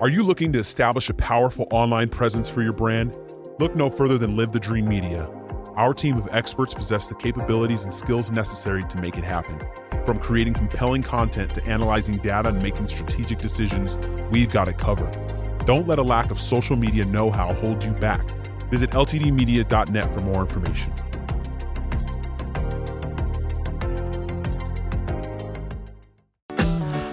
Are you looking to establish a powerful online presence for your brand? Look no further than Live the Dream Media. Our team of experts possess the capabilities and skills necessary to make it happen. From creating compelling content to analyzing data and making strategic decisions, we've got it covered. Don't let a lack of social media know-how hold you back. Visit ltdmedia.net for more information.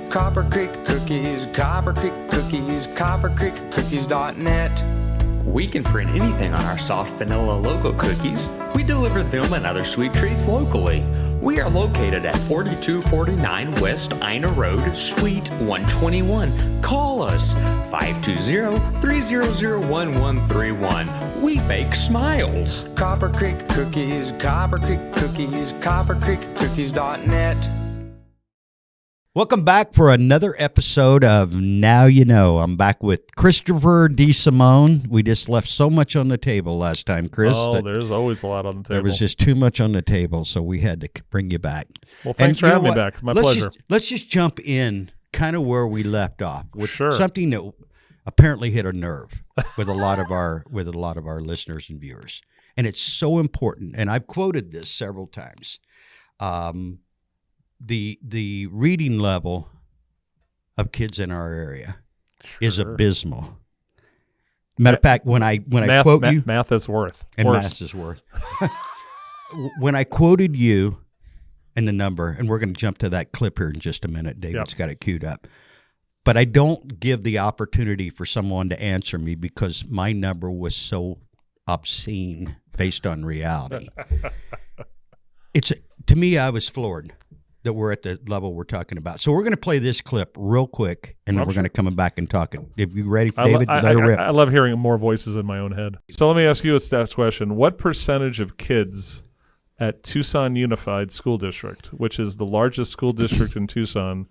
Copper Creek Cookies, Copper Creek Cookies, coppercreekcookies.net. We can print anything on our soft vanilla logo cookies. We deliver them and other sweet treats locally. We are located at 4249 West Ina Road, Suite 121. Call us 520-300-1131. We bake smiles. Copper Creek Cookies, Copper Creek Cookies, coppercreekcookies.net. Welcome back for another episode of Now You Know. I'm back with Christopher DeSimone. We just left so much on the table last time, Chris. Oh, there's always a lot on the table. There was just too much on the table, so we had to bring you back. Well, thanks for having me back. My pleasure. Let's just jump in kind of where we left off with Sure. something that apparently hit a nerve with a lot of our listeners and viewers. And it's so important, and I've quoted this several times. The reading level of kids in our area is abysmal. Matter of fact, when I quote you, math is worth, and worse. math is worth. When I quoted you and the number, and we're going to jump to that clip here in just a minute. David's got it queued up, but I don't give the opportunity for someone to answer me because my number was so obscene based on reality. To me, I was floored that we're at the level we're talking about. So we're going to play this clip real quick, and then we're going to come back and talk it. If you ready, David, let it rip. I love hearing more voices in my own head. So let me ask you a stats question. What percentage of kids at Tucson Unified School District, which is the largest school district in Tucson,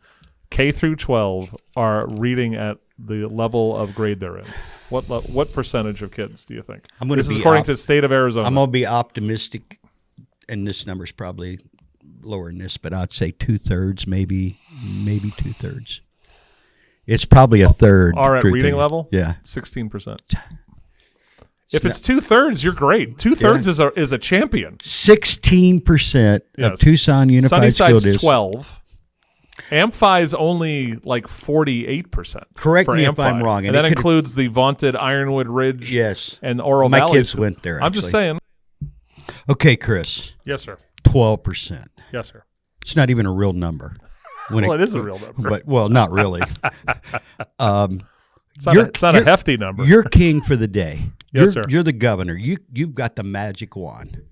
K through 12, are reading at the level of grade they're in? What percentage of kids do you think? This is according to the state of Arizona. I'm going to be optimistic, and this number's probably lower than this, but I'd say 2/3, maybe 2/3. It's probably a third. Are at reading level? Yeah. 16%. If it's 2/3, you're great. 2/3 is a champion. 16% of Tucson Unified School District. 12. Amphi's only like 48%. Correct me if I'm wrong. And that includes the vaunted Ironwood Ridge and Oro Valley. My kids went there, actually. I'm just saying. Okay, Chris. Yes, sir. 12%. Yes, sir. It's not even a real number. It is a real number. But, not really. It's not a hefty number. You're king for the day. Yes, sir. You're the governor. You've got the magic wand.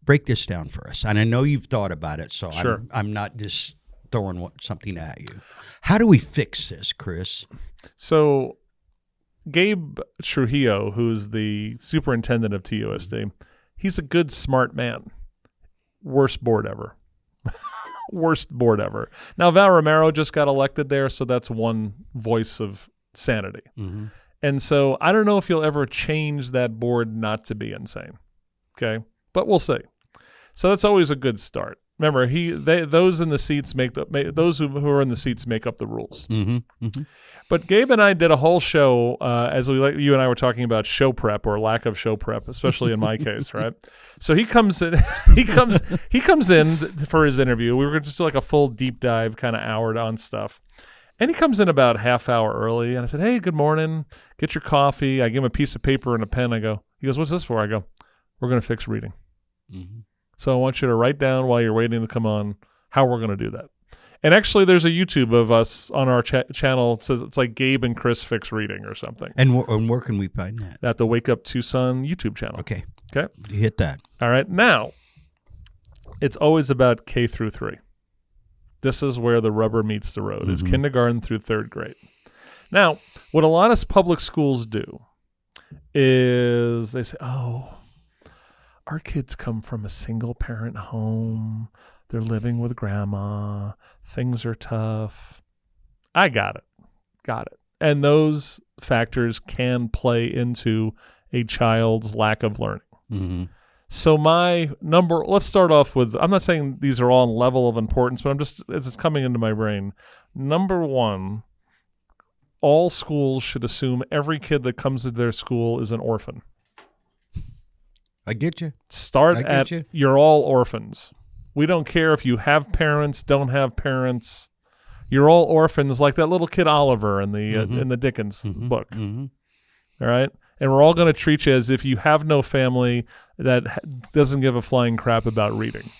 Break this down for us. And I know you've thought about it, so sure. I'm not just throwing something at you. How do we fix this, Chris? So Gabe Trujillo, who's the superintendent of TUSD, he's a good, smart man. Worst board ever. Worst board ever. Now, Val Romero just got elected there, so that's one voice of sanity. Mm-hmm. And so I don't know if you'll ever change that board not to be insane. Okay? But we'll see. So that's always a good start. Remember, those in the seats those who are in the seats make up the rules. Mm-hmm. Mm-hmm. But Gabe and I did a whole show you and I were talking about show prep or lack of show prep, especially in my case, right? So he comes in, he comes in for his interview. We were just like a full deep dive kind of hour on stuff. And he comes in about half hour early, and I said, "Hey, good morning. Get your coffee." I give him a piece of paper and a pen. He goes, "What's this for?" I go, "We're going to fix reading." Mm-hmm. So I want you to write down while you're waiting to come on how we're going to do that. And actually, there's a YouTube of us on our channel. It says it's like Gabe and Chris Fix Reading or something. And where can we find that? At the Wake Up Tucson YouTube channel. Okay. Hit that. All right. Now, it's always about K through 3. This is where the rubber meets the road, is kindergarten through 3rd grade. Now, what a lot of public schools do is they say, "Oh, our kids come from a single-parent home. They're living with grandma. Things are tough." I got it. And those factors can play into a child's lack of learning. Mm-hmm. So my number, let's start off with, I'm not saying these are all on level of importance, but it's coming into my brain. Number one, all schools should assume every kid that comes to their school is an orphan. I get you. Start I get at you. you're all orphans. We don't care if you have parents, don't have parents. You're all orphans, like that little kid Oliver in the Dickens book. Mm-hmm. All right, and we're all going to treat you as if you have no family that doesn't give a flying crap about reading,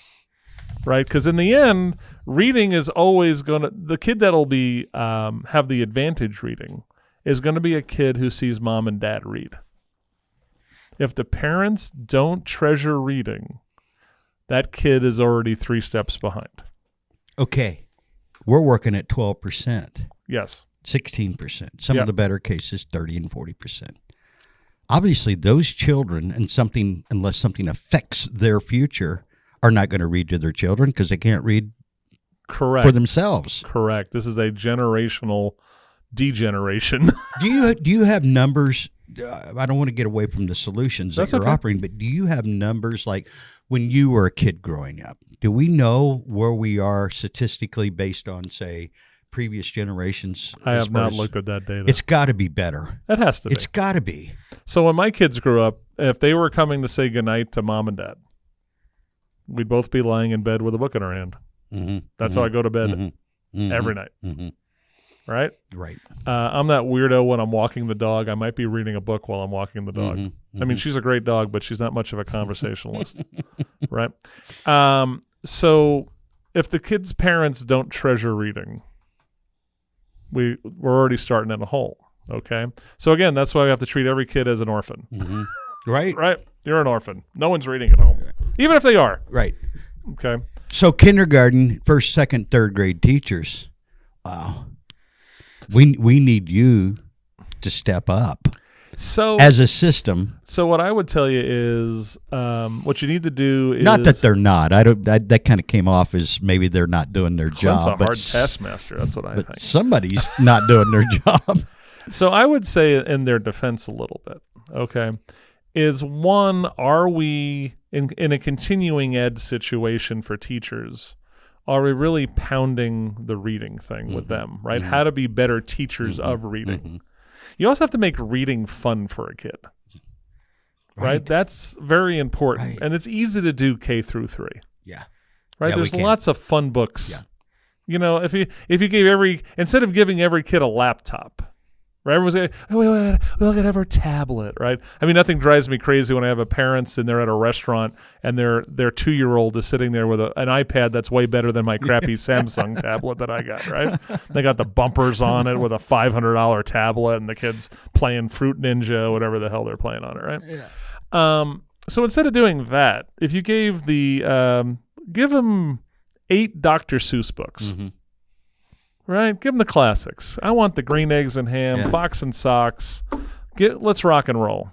right? Because in the end, reading is always going to the kid that'll be have the advantage reading is going to be a kid who sees mom and dad read. If the parents don't treasure reading, that kid is already 3 steps behind. Okay. We're working at 12%, Yes. 16%. Some Yeah. of the better cases, 30 and 40%. Obviously, those children, unless something affects their future, are not going to read to their children because they can't read Correct. for themselves. Correct. This is a generational degeneration. Do you have numbers? I don't want to get away from the solutions That's that you're okay. offering, but do you have numbers like when you were a kid growing up? Do we know where we are statistically based on, say, previous generations? I as have far not as- looked at that data. It's got to be better. It has to be. It's got to be. So when my kids grew up, if they were coming to say goodnight to mom and dad, we'd both be lying in bed with a book in our hand. Mm-hmm. That's how I go to bed Mm-hmm. every night. Mm-hmm. Right? Right. I'm that weirdo when I'm walking the dog. I might be reading a book while I'm walking the dog. Mm-hmm. I mean, she's a great dog, but she's not much of a conversationalist. Right? So if the kids' parents don't treasure reading, we're already starting in a hole. Okay? So again, that's why we have to treat every kid as an orphan. Mm-hmm. Right. Right? You're an orphan. No one's reading at home. Even if they are. Right. Okay? So kindergarten, first, second, third grade teachers, wow. We need you to step up So as a system. So what I would tell you is what you need to do is Not that they're not. I don't. That kind of came off as maybe they're not doing their Clint's job. a hard taskmaster. That's what I but think. somebody's not doing their job. So I would say in their defense a little bit, okay, is one, are we in a continuing ed situation for teachers, are we really pounding the reading thing with them, right? How to be better teachers of reading. You also have to make reading fun for a kid, right? That's very important. Right. And it's easy to do K through 3, Yeah. right? Yeah, we There's can. lots of fun books. Yeah. You know, if you gave instead of giving every kid a laptop, right? Everyone's like, oh, we're going to have our tablet, right? I mean, nothing drives me crazy when I have a parents and they're at a restaurant and their 2-year-old is sitting there with an iPad that's way better than my crappy Samsung tablet that I got, right? They got the bumpers on it with a $500 tablet and the kid's playing Fruit Ninja, whatever the hell they're playing on it, right? Yeah. So instead of doing that, if you gave give them 8 Dr. Seuss books, right? Give them the classics. I want the Green Eggs and Ham, Fox and Socks. Let's rock and roll.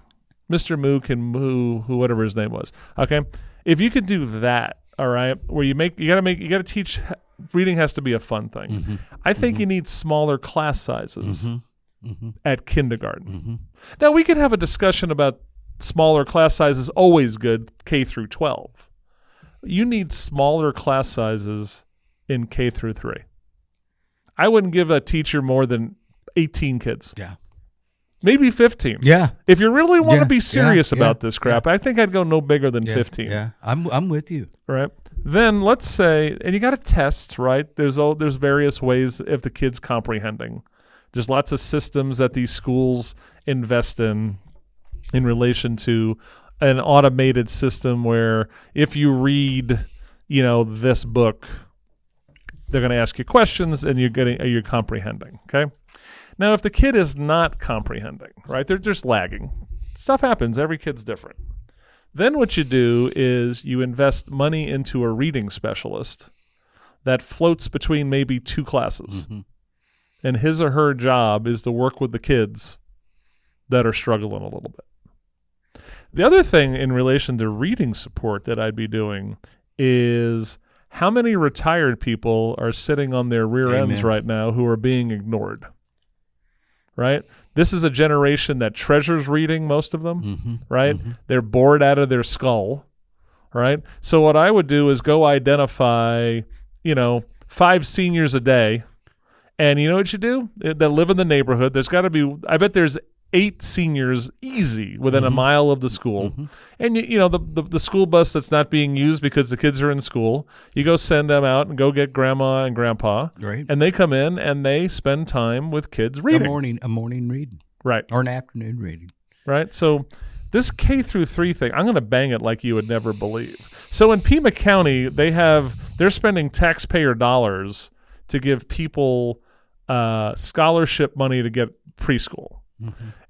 Mr. Mook and Moo, who whatever his name was. Okay, if you could do that, all right, where you gotta teach. Reading has to be a fun thing. I think you need smaller class sizes at kindergarten. Now we could have a discussion about smaller class sizes. Always good, K through 12. You need smaller class sizes in K through 3. I wouldn't give a teacher more than 18 kids. Yeah. Maybe 15. Yeah. If you really want to Yeah, be serious yeah, about this crap, I think I'd go no bigger than 15. Yeah. I'm with you. Right? Then let's say, and you got to test, right? There's various ways if the kid's comprehending. There's lots of systems that these schools invest in relation to an automated system where if you read, this book, they're going to ask you questions and you're comprehending, okay? Now, if the kid is not comprehending, right, they're just lagging. Stuff happens. Every kid's different. Then what you do is you invest money into a reading specialist that floats between maybe 2 classes. And his or her job is to work with the kids that are struggling a little bit. The other thing in relation to reading support that I'd be doing is how many retired people are sitting on their rear ends right now who are being ignored? Right? This is a generation that treasures reading, most of them, right? They're bored out of their skull, right? So what I would do is go identify, 5 seniors a day And you know what you do? That live in the neighborhood. There's got to be, I bet there's 8 seniors easy within a mile of the school. And you know, the school bus that's not being used because the kids are in school, you go send them out and go get grandma and grandpa. Right. And they come in and they spend time with kids reading. A morning reading. Right. Or an afternoon reading. Right. So this K through 3 thing, I'm going to bang it like you would never believe. So in Pima County, they're spending taxpayer dollars to give people scholarship money to get preschool.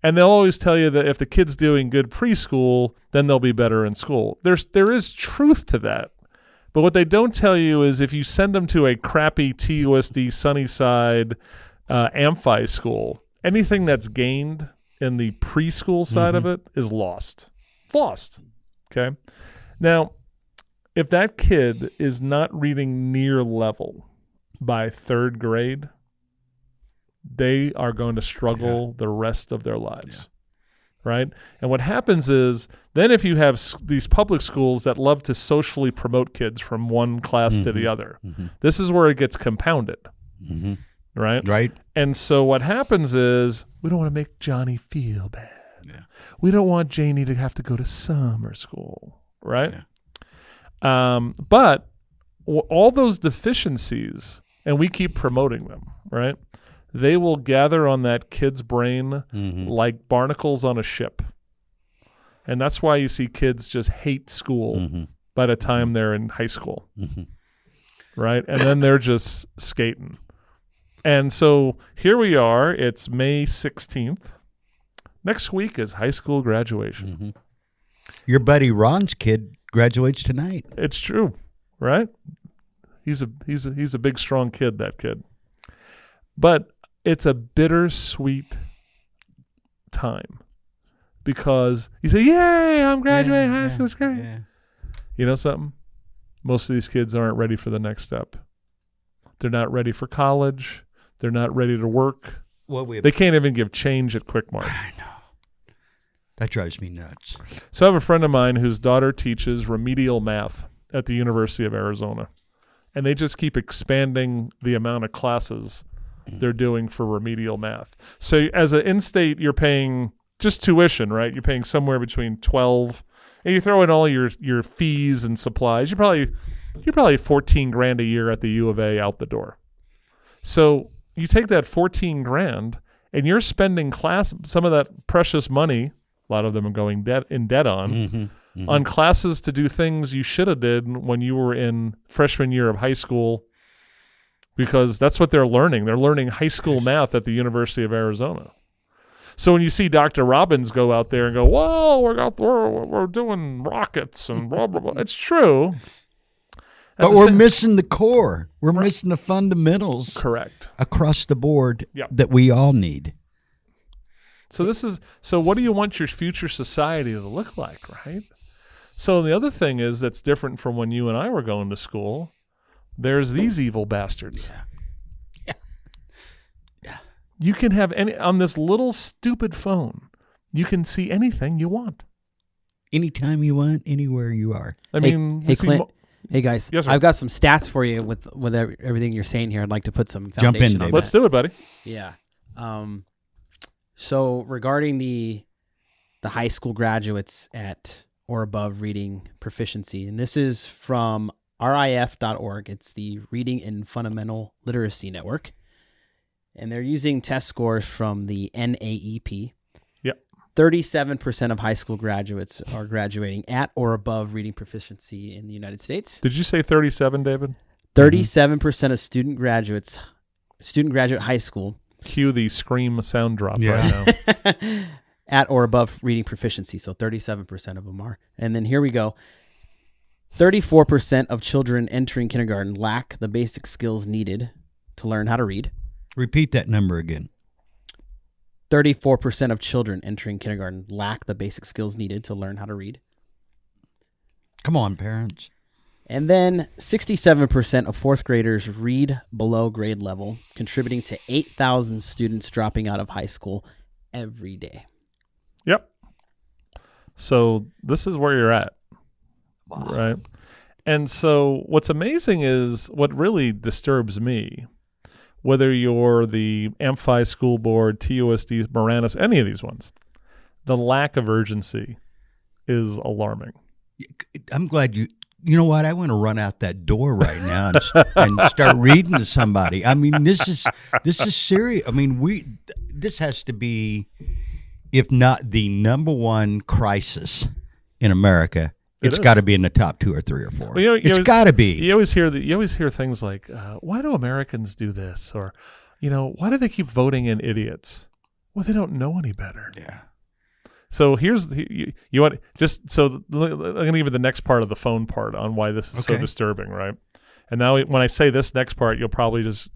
And they'll always tell you that if the kid's doing good preschool, then they'll be better in school. There is truth to that. But what they don't tell you is if you send them to a crappy TUSD Sunnyside Amphi school, anything that's gained in the preschool side of it is lost. It's lost. Okay? Now, if that kid is not reading near level by 3rd grade, they are going to struggle the rest of their lives. Right? And what happens is then if you have these public schools that love to socially promote kids from one class to the other, this is where it gets compounded. Right? Right. And so what happens is we don't want to make Johnny feel bad. Yeah. We don't want Janie to have to go to summer school. Right? But all those deficiencies, and we keep promoting them, right? They will gather on that kid's brain like barnacles on a ship. And that's why you see kids just hate school by the time they're in high school. Right? And then they're just skating. And so here we are. It's May 16th. Next week is high school graduation. Your buddy Ron's kid graduates tonight. It's true, right? He's a big, strong kid, that kid. But it's a bittersweet time because you say, "Yay, I'm graduating high school. It's great." Yeah. You know something? Most of these kids aren't ready for the next step. They're not ready for college. They're not ready to work. Well, they can't even give change at Quick Mart. I know. That drives me nuts. So I have a friend of mine whose daughter teaches remedial math at the University of Arizona, and they just keep expanding the amount of classes they're doing for remedial math. So as an in-state, you're paying just tuition, right? You're paying somewhere between $12, and you throw in all your fees and supplies. You're probably $14,000 a year at the U of A out the door. So you take that $14,000 and you're spending some of that precious money. A lot of them are going in debt on classes to do things you should have did when you were in freshman year of high school. Because that's what they're learning. They're learning high school math at the University of Arizona. So when you see Dr. Robbins go out there and go, "Whoa, we're doing rockets and blah, blah, blah." It's true. But we're missing the core. We're missing the fundamentals. Correct. Across the board that we all need. So what do you want your future society to look like, right? So the other thing is that's different from when you and I were going to school. There's these evil bastards. Yeah. You can have on this little stupid phone, you can see anything you want. Anytime you want, anywhere you are. Hey Clint. Hey guys. Yes, sir. I've got some stats for you with everything you're saying here. I'd like to put some foundation Jump in, on David. Let's do it, buddy. Yeah. So regarding the high school graduates at or above reading proficiency, and this is from RIF.org. It's the Reading and Fundamental Literacy Network. And they're using test scores from the NAEP. Yep. 37% of high school graduates are graduating at or above reading proficiency in the United States. Did you say 37, David? 37% of student graduate high school. Cue the scream sound drop right now. At or above reading proficiency. So 37% of them are. And then here we go. 34% of children entering kindergarten lack the basic skills needed to learn how to read. Repeat that number again. 34% of children entering kindergarten lack the basic skills needed to learn how to read. Come on, parents. And then 67% of fourth graders read below grade level, contributing to 8,000 students dropping out of high school every day. Yep. So this is where you're at. Wow. Right. And so what's amazing is what really disturbs me whether you're the Amphi School Board, TUSD, Moranis, any of these ones, the lack of urgency is alarming. I'm glad you know what? I want to run out that door right now and start reading to somebody. I mean, this is serious. I mean, this has to be, if not the number one crisis in America, it's got to be in the top 2 or 3 or 4. Well, it's got to be. You always hear things like, "Why do Americans do this?" Or, "Why do they keep voting in idiots?" Well, they don't know any better. Yeah. So here's you want just so I'm going to give you the next part of the phone part on why this is so disturbing, right? And now when I say this next part, you'll probably just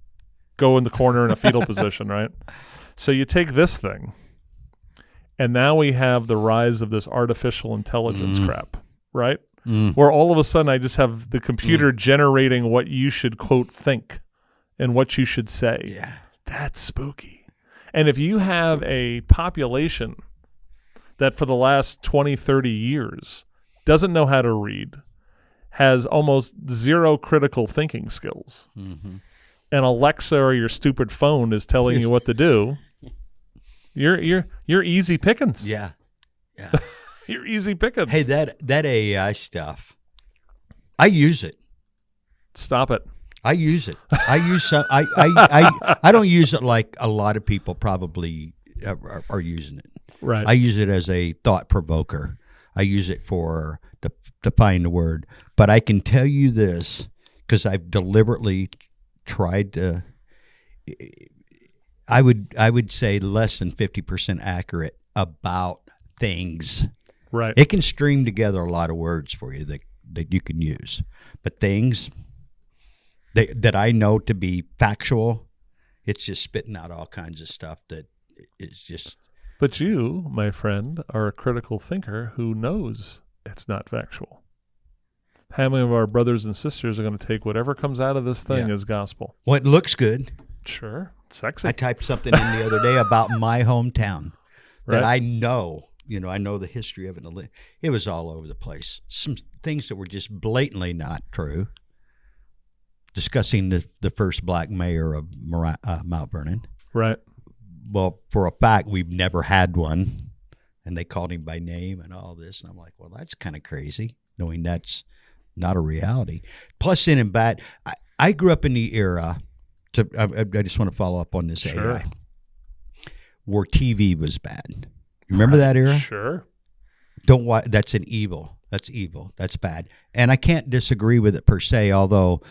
go in the corner in a fetal position, right? So you take this thing, and now we have the rise of this artificial intelligence crap, right? Where all of a sudden I just have the computer generating what you should, quote, think and what you should say. Yeah. That's spooky. And if you have a population that for the last 20, 30 years doesn't know how to read, has almost zero critical thinking skills, and Alexa or your stupid phone is telling you what to do, you're easy pickings. Yeah. Yeah. You're easy pickings. Hey, that AI stuff, I use it. Stop it. I use it. I use some. I don't use it like a lot of people probably are using it. Right. I use it as a thought provoker. I use it to find the word. But I can tell you this, because I've deliberately tried to. I would say less than 50% accurate about things. Right. It can string together a lot of words for you that you can use, but things that I know to be factual, it's just spitting out all kinds of stuff that is just. But you, my friend, are a critical thinker who knows it's not factual. How many of our brothers and sisters are going to take whatever comes out of this thing as gospel? Well, it looks good. Sure. Sexy. I typed something in the other day about my hometown that Right. I know. I know the history of it. It was all over the place. Some things that were just blatantly not true. Discussing the first black mayor of Mount Vernon. Right. Well, for a fact, we've never had one. And they called him by name and all this. And I'm like, well, that's kind of crazy, knowing that's not a reality. Plus, in and bad, I grew up in the era, I just want to follow up on this AI, where TV was bad. You remember that era? Sure. Don't watch. That's an evil. That's evil. That's bad. And I can't disagree with it per se, although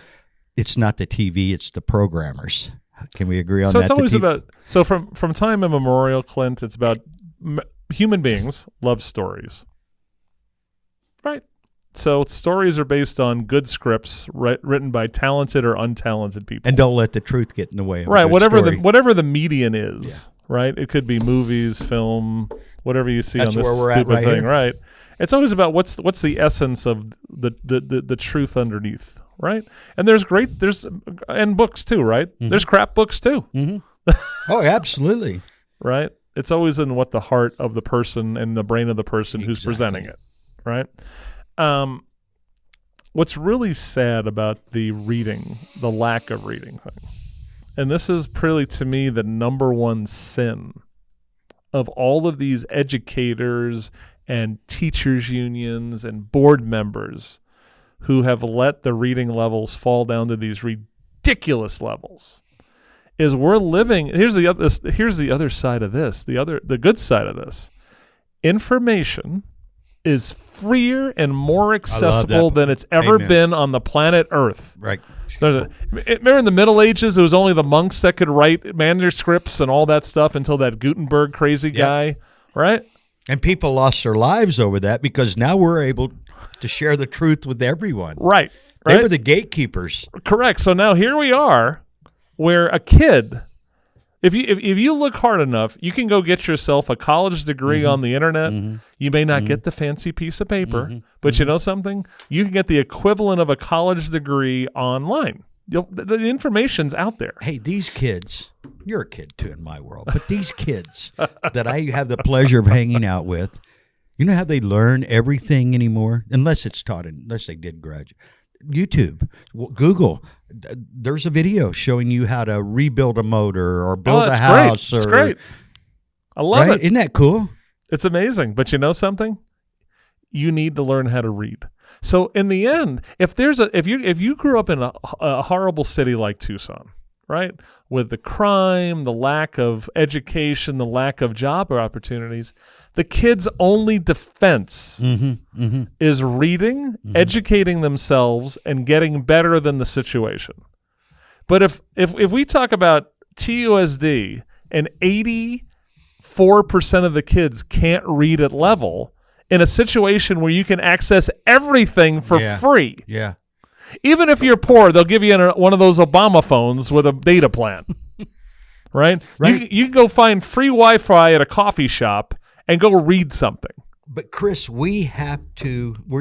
it's not the TV, it's the programmers. Can we agree on that? So it's always about. So from time immemorial, Clint, it's about human beings love stories, right? So stories are based on good scripts written by talented or untalented people, and don't let the truth get in the way of right. a good Whatever story. whatever the median is, right? It could be movies, film, whatever you see That's on this where we're at stupid right thing, here. right? It's always about what's the essence of the truth underneath, right? And there's and books too, right? There's crap books too, Oh, absolutely. right? It's always in what the heart of the person and the brain of the person who's presenting it, right? What's really sad about the lack of reading thing, and this is really to me the number one sin of all of these educators and teachers unions and board members who have let the reading levels fall down to these ridiculous levels, is we're living. Here's the other side of this. The good side of this. Information is freer and more accessible than it's ever been on the planet Earth. Right. Remember in the Middle Ages, it was only the monks that could write manuscripts and all that stuff until that Gutenberg crazy guy, right? And people lost their lives over that because now we're able to share the truth with everyone. Right. They were the gatekeepers. Correct. So now here we are, where a kid, if you look hard enough, you can go get yourself a college degree on the internet. You may not get the fancy piece of paper, but you know something? You can get the equivalent of a college degree online. The information's out there. Hey, these kids, you're a kid too in my world, but these kids that I have the pleasure of hanging out with, you know how they learn everything anymore? Unless it's taught, unless they did graduate. YouTube, Google. There's a video showing you how to rebuild a motor or build a house. It's great. I love it. Isn't that cool? It's amazing. But you know something? You need to learn how to read. So in the end, if you grew up in a horrible city like Tucson, right, with the crime, the lack of education, the lack of job opportunities, the kids' only defense is reading, educating themselves, and getting better than the situation. But if we talk about TUSD and 84% of the kids can't read at level in a situation where you can access everything for free. Yeah. Even if you're poor, they'll give you one of those Obama phones with a data plan. Right? You can go find free Wi-Fi at a coffee shop and go read something. But Chris, we're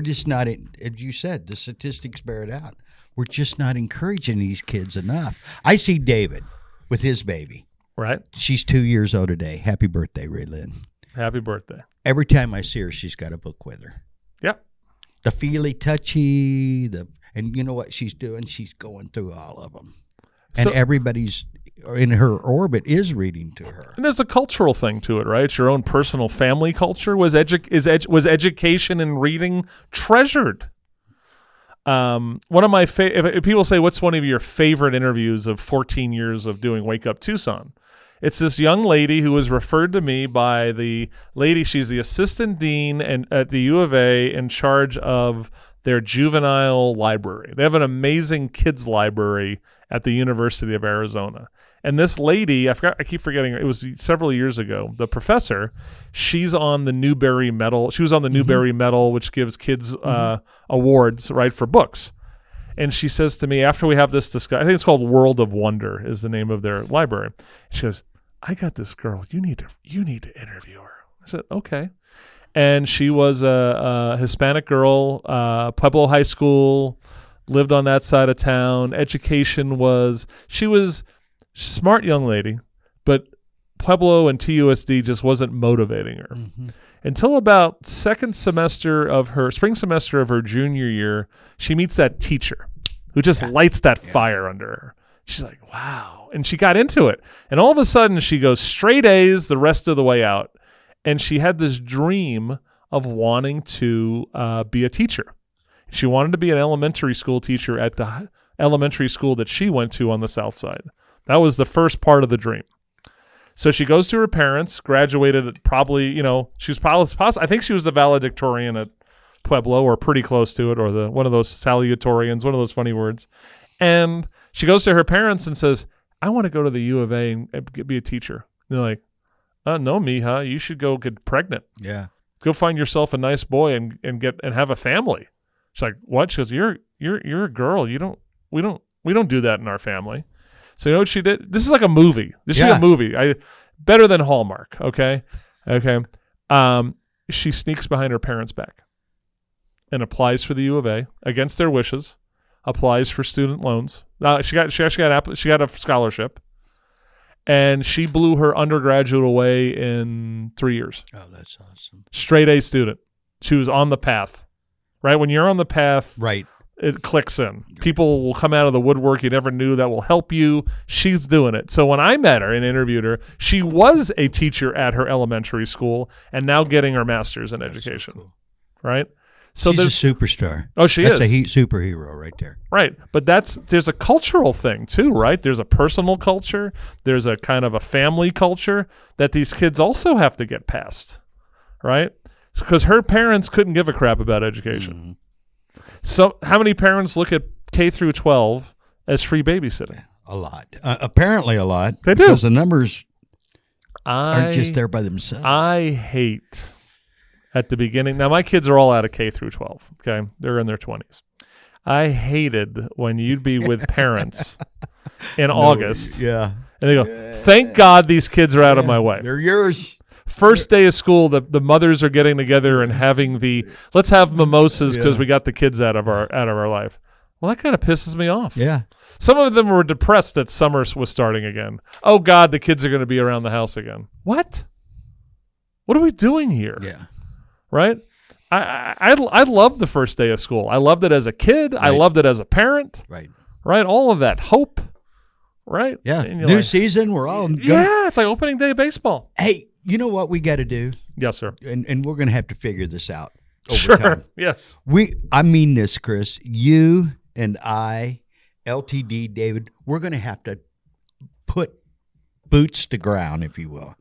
just not, as you said, the statistics bear it out. We're just not encouraging these kids enough. I see David with his baby. Right. She's 2 years old today. Happy birthday, Raylyn. Happy birthday. Every time I see her, she's got a book with her. Yep. The feely, touchy, and you know what she's doing? She's going through all of them. And everybody's in her orbit is reading to her. And there's a cultural thing to it, right? It's your own personal family culture. Was education and reading treasured? One of my if people say, what's one of your favorite interviews of 14 years of doing Wake Up Tucson? It's this young lady who was referred to me by the lady. She's the assistant dean at the U of A in charge of their juvenile library. They have an amazing kids library at the University of Arizona. And this lady, I keep forgetting her. It was several years ago. The professor, she's on the Newbery Medal. She was on the Newbery Medal, which gives kids awards, right, for books. And she says to me after we have this discussion, I think it's called World of Wonder is the name of their library. She goes, I got this girl. You need to interview her. I said, okay. And she was a Hispanic girl, Pueblo High School, lived on that side of town. Education she was a smart young lady, but Pueblo and TUSD just wasn't motivating her. Until about spring semester of her junior year, she meets that teacher who just lights that fire under her. She's like, wow. And she got into it. And all of a sudden, she goes straight A's the rest of the way out. And she had this dream of wanting to be a teacher. She wanted to be an elementary school teacher at the elementary school that she went to on the south side. That was the first part of the dream. So she goes to her parents, graduated at probably, she's probably, I think she was the valedictorian at Pueblo or pretty close to it, or one of those salutatorians, one of those funny words. And she goes to her parents and says, I want to go to the U of A and be a teacher. And they're like, no, mija, you should go get pregnant. Yeah. Go find yourself a nice boy and have a family. She's like, what? She goes, you're a girl. We don't do that in our family. So you know what she did? This is like a movie. This is a movie. Better than Hallmark. Okay. She sneaks behind her parents' back and applies for the U of A against their wishes. Applies for student loans. She got a scholarship, and she blew her undergraduate away in 3 years. Oh, that's awesome! Straight A student. She was on the path. Right when you're on the path, right, it clicks in. People will come out of the woodwork you never knew that will help you. She's doing it. So when I met her and interviewed her, she was a teacher at her elementary school and now getting her master's in education. So cool. Right? So she's a superstar. Oh, she is. That's a superhero right there. Right. But there's a cultural thing too, right? There's a personal culture. There's a kind of a family culture that these kids also have to get past. Right? Because her parents couldn't give a crap about education. So how many parents look at K through 12 as free babysitting? A lot. Apparently a lot. They do. Because the numbers aren't just there by themselves. I hate at the beginning. Now, my kids are all out of K through 12. Okay. They're in their 20s. I hated when you'd be with parents in August. Yeah. And they go, thank God these kids are out of my way. They're yours. First day of school, the mothers are getting together and having let's have mimosas because we got the kids out of our life. Well, that kind of pisses me off. Yeah. Some of them were depressed that summer was starting again. Oh God, the kids are going to be around the house again. What are we doing here? Yeah. Right? I loved the first day of school. I loved it as a kid. I loved it as a parent. Right. Right. All of that hope. Right. Yeah. And you're New like, season. We're all good. yeah. It's like opening day of baseball. Hey, you know what we got to do? Yes, sir. And we're going to have to figure this out over Sure. time. Yes. I mean this, Chris. You and I, LTD, David, we're going to have to put boots to ground, if you will.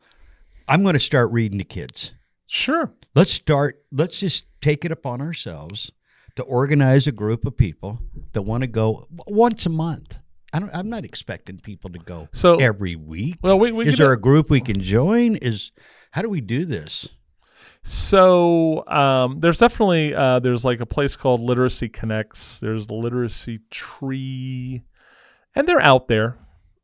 I'm going to start reading to kids. Sure. Let's just take it upon ourselves to organize a group of people that want to go once a month. I'm not expecting people to go every week. Well, is there a group we can join? How do we do this? So there's definitely there's like a place called Literacy Connects. There's the Literacy Tree, and they're out there.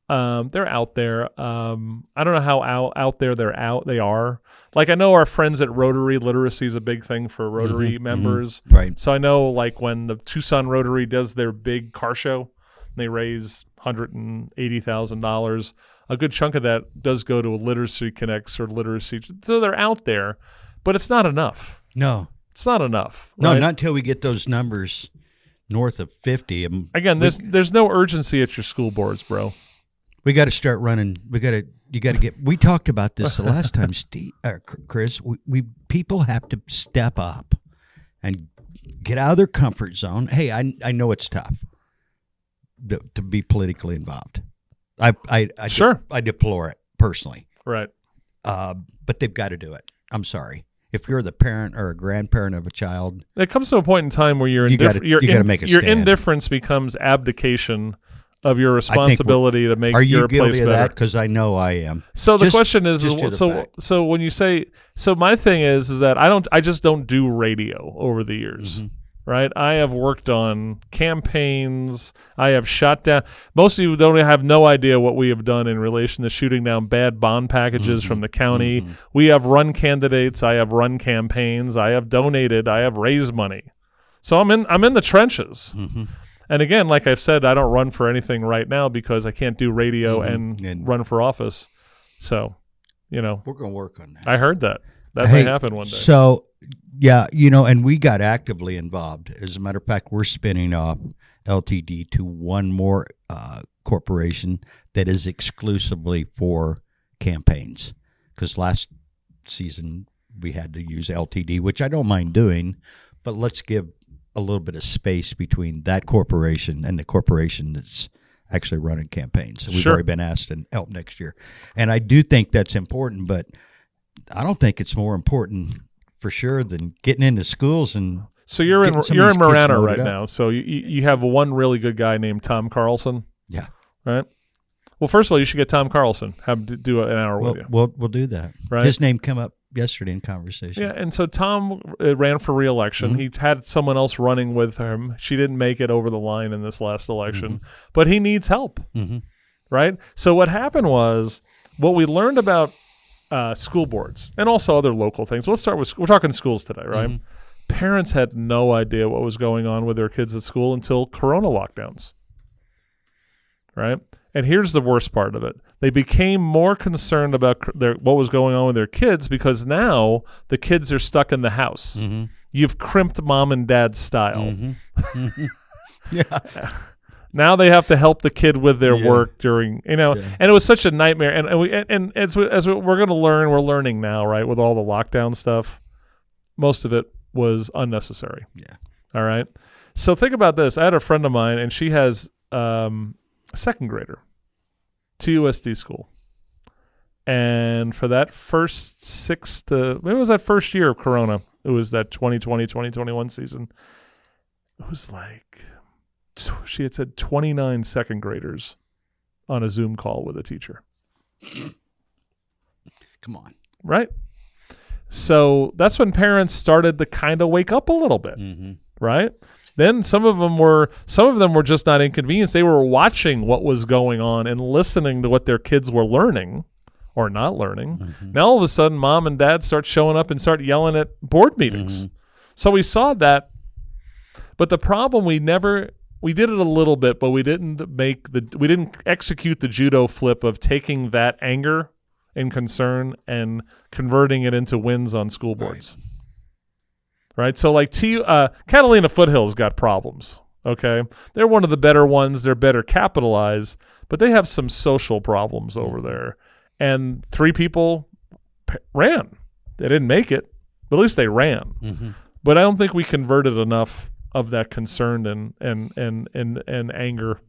They're out there. I don't know how out there they are. Like, I know our friends at Rotary, literacy is a big thing for Rotary members. Mm-hmm. Right. So I know, like, when the Tucson Rotary does their big car show, they raise $180,000. A good chunk of that does go to a Literacy Connects or Literacy. So they're out there, but it's not enough. No. It's not enough. No, right? not until we get those numbers north of 50. Again, there's no urgency at your school boards, bro. We got to start running. You got to get. We talked about this the last time, Steve, Chris. People have to step up and get out of their comfort zone. Hey, I know it's tough to be politically involved. Sure. I deplore it personally. Right. But they've got to do it. I'm sorry. If you're the parent or a grandparent of a child, it comes to a point in time where you got to make a stand. Your indifference becomes abdication of your responsibility to make your place better. Are you guilty of that? Because I know I am. So the question is so when you say, so my thing is that I just don't do radio over the years. Mm-hmm. Right? I have worked on campaigns. I have shot down. Most of you have no idea what we have done in relation to shooting down bad bond packages from the county. Mm-hmm. We have run candidates. I have run campaigns. I have donated. I have raised money. So I'm in the trenches. Mm-hmm. And again, like I've said, I don't run for anything right now because I can't do radio and run for office. So, we're going to work on that. I heard that. That may happen one day. So, yeah, and we got actively involved. As a matter of fact, we're spinning off LTD to one more corporation that is exclusively for campaigns. Because last season we had to use LTD, which I don't mind doing, but let's give a little bit of space between that corporation and the corporation that's actually running campaigns. So we've already been asked to help next year. And I do think that's important, but I don't think it's more important for sure than getting into schools and so you're in Marana right now. So you have one really good guy named Tom Carlson. Yeah. Right? Well, first of all, you should get Tom Carlson. Have him do an hour with you. We'll do that. Right? His name came up yesterday in conversation. Yeah, and so Tom ran for re-election. Mm-hmm. He had someone else running with him. She didn't make it over the line in this last election, but he needs help, right? So what happened was, what we learned about school boards and also other local things. Let's start with, we're talking schools today, right? Mm-hmm. Parents had no idea what was going on with their kids at school until Corona lockdowns, right? And here's the worst part of it. They became more concerned about what was going on with their kids because now the kids are stuck in the house. Mm-hmm. You've crimped mom and dad's style. Mm-hmm. Yeah. Now they have to help the kid with their work during, and it was such a nightmare. And as we're going to learn, we're learning now, right, with all the lockdown stuff, most of it was unnecessary. Yeah. All right. So think about this. I had a friend of mine, and she has a second grader to USD school. And for that first maybe it was that first year of Corona. It was that 2020, 2021 season. It was like, she had said 29 second graders on a Zoom call with a teacher. Come on. Right? So that's when parents started to kind of wake up a little bit. Mm-hmm. Right? Then some of them were just not inconvenienced. They were watching what was going on and listening to what their kids were learning or not learning. Mm-hmm. Now all of a sudden, mom and dad start showing up and start yelling at board meetings. Mm-hmm. So we saw that. But the problem, we did it a little bit, but we didn't execute the judo flip of taking that anger and concern and converting it into wins on school boards. Right. right? So like Catalina Foothills got problems. Okay, they're one of the better ones. They're better capitalized, but they have some social problems over there. And 3 people ran. They didn't make it, but at least they ran. Mm-hmm. But I don't think we converted enough of that concern and anger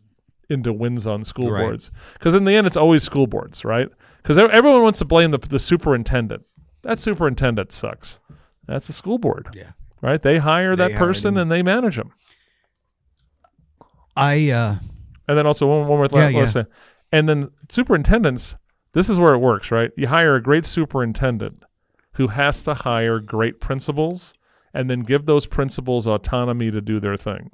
into wins on school Right. boards. Because in the end, it's always school boards, right? Because everyone wants to blame the superintendent. That superintendent sucks. That's the school board. Yeah. Right? They hire that hired person him. and they manage them. I And then also one more last thing. And then superintendents, this is where it works, right? You hire a great superintendent who has to hire great principals and then give those principals autonomy to do their thing.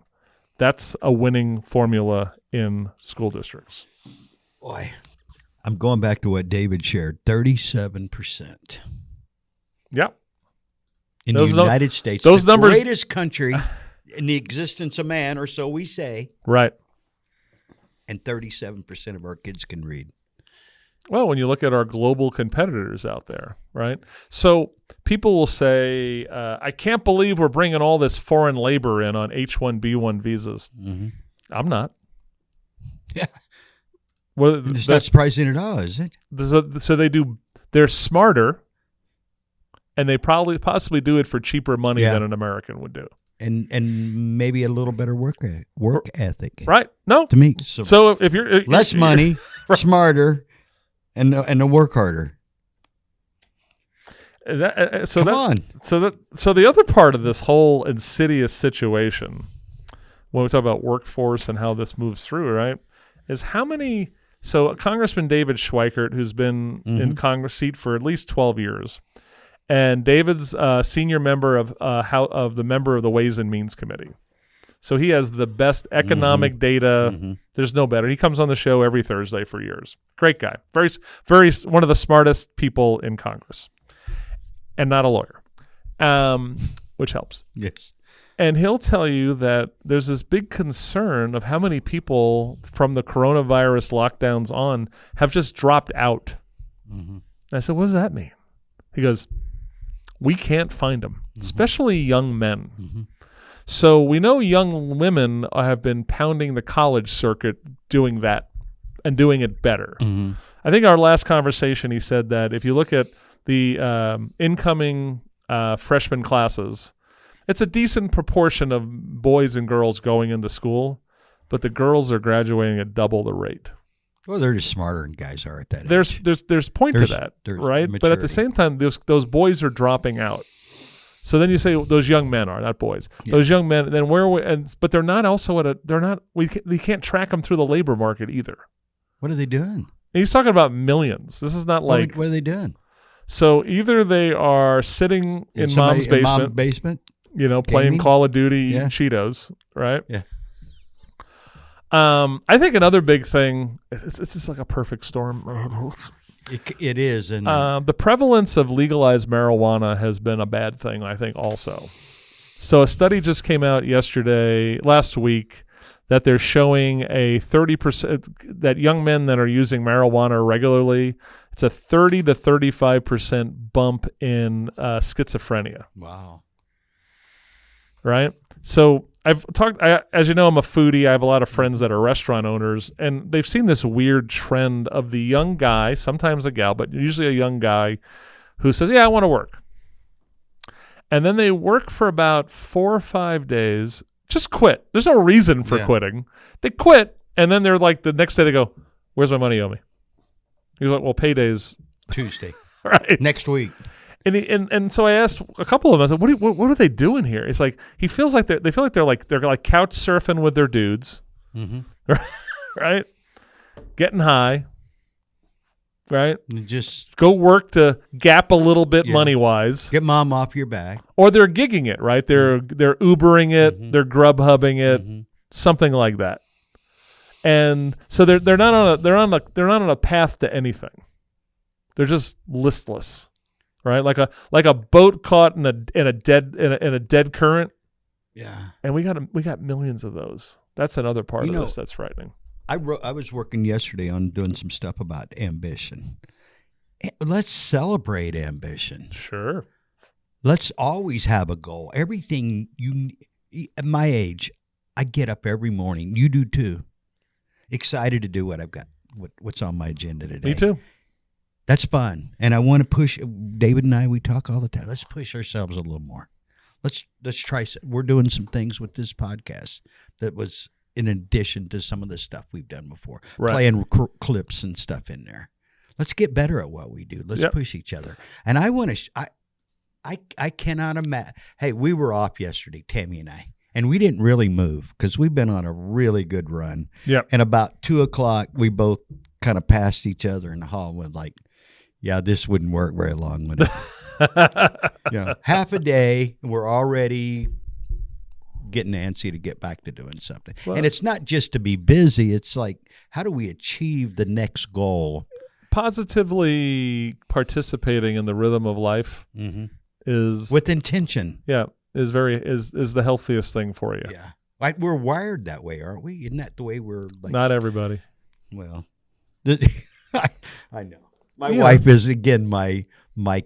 That's a winning formula in school districts. boy, I'm going back to what David shared. 37%. Yep. In Those the United States, those the numbers- greatest country in the existence of man, or so we say, Right. and 37% of our kids can read. Well, when you look at our global competitors out there, right? So people will say, I can't believe we're bringing all this foreign labor in on H-1B1 visas. Mm-hmm. I'm not. Yeah. Well, It's not surprising at all, is it? so they're smarter, and they possibly do it for cheaper money Yeah. than an American would do. And maybe a little better work ethic. Right? No. To me. So if you're Less money, smarter, and to work harder. So Come on. So the other part of this whole insidious situation, when we talk about workforce and how this moves through, right, is how many. So Congressman David Schweikert, who's been in Congress seat for at least 12 years, and David's senior member of the member of the Ways and Means Committee. So he has the best economic data. There's no better. He comes on the show every Thursday for years. Great guy. Very, very one of the smartest people in Congress, and not a lawyer, which helps. Yes. And he'll tell you that there's this big concern of how many people from the coronavirus lockdowns on have just dropped out. And I said, what does that mean? He goes, we can't find them, especially young men. So we know young women have been pounding the college circuit doing that and doing it better. I think our last conversation, he said that if you look at the incoming freshman classes, it's a decent proportion of boys and girls going into school, but the girls are graduating at double the rate. Well, they're just smarter than guys are at that age. There's point to that, right? Maturity. But at the same time, those boys are dropping out. So then you say those young men are, not boys. Yeah. Those young men. Then but they're not also we can't track them through the labor market either. What are they doing? And he's talking about millions. This is not like. What are they doing? So either they are sitting in mom's basement, playing gaming? Call of Duty, Yeah. eating Cheetos, right? Yeah. I think another big thing, it's just like a perfect storm. It is. And The prevalence of legalized marijuana has been a bad thing, I think, also. So a study just came out last week, that they're showing a 30%, that young men that are using marijuana regularly, it's a 30 to 35% bump in schizophrenia. wow. Right? So as you know, I'm a foodie. I have a lot of friends that are restaurant owners, and they've seen this weird trend of the young guy, sometimes a gal, but usually a young guy, who says, yeah, I want to work. And then they work for about 4 or 5 days, just quit. There's no reason for quitting. They quit, and then they're like, the next day they go, where's my money you owe me? He's like, well, payday's Tuesday. right Next week. And so I asked a couple of them. I said, "What are they doing here?" It's like they feel like they're like couch surfing with their dudes, right? Getting high, right? And just Go work to gap a little bit money wise, get mom off your back. or they're gigging it, right? They're Ubering it, they're Grubhubbing it, something like that. And so they're not on a path to anything. They're just listless. Right, like a boat caught in a dead current. Yeah, and we got millions of those. That's another part of this that's frightening. I was working yesterday on doing some stuff about ambition. Let's celebrate ambition. Sure. Let's always have a goal. Everything at my age, I get up every morning. You do too. Excited to do what I've got, what's on my agenda today. Me too. That's fun. And I want to push, David and I, we talk all the time. Let's push ourselves a little more. Let's try. We're doing some things with this podcast that was in addition to some of the stuff we've done before. Right. Playing clips and stuff in there. Let's get better at what we do. Let's push each other. And I want to, I cannot imagine. Hey, we were off yesterday, Tammy and I, and we didn't really move because we've been on a really good run. Yep. And about 2:00, we both kind of passed each other in the hall and were like, yeah, this wouldn't work very long. Would it? Half a day, we're already getting antsy to get back to doing something. Well, and it's not just to be busy. It's like, how do we achieve the next goal? Positively participating in the rhythm of life is with intention. Yeah, is the healthiest thing for you. Yeah, like we're wired that way, aren't we? Isn't that the way we're? Like, not everybody. Well, I know. My wife is again my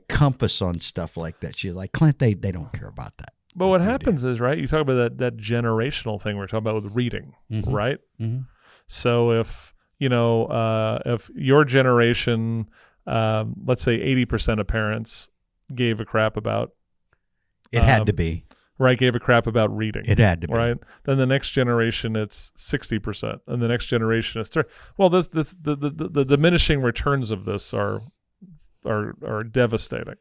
compass on stuff like that. She's like, Clint, they don't care about that. But what happens is, right, you talk about that generational thing we're talking about with reading, right? Mm-hmm. So if your generation, let's say 80% of parents gave a crap about it, had to be. Right, gave a crap about reading. It had to be. Right? Then the next generation, it's 60%. And the next generation is 30%. Well, the diminishing returns of this are devastating.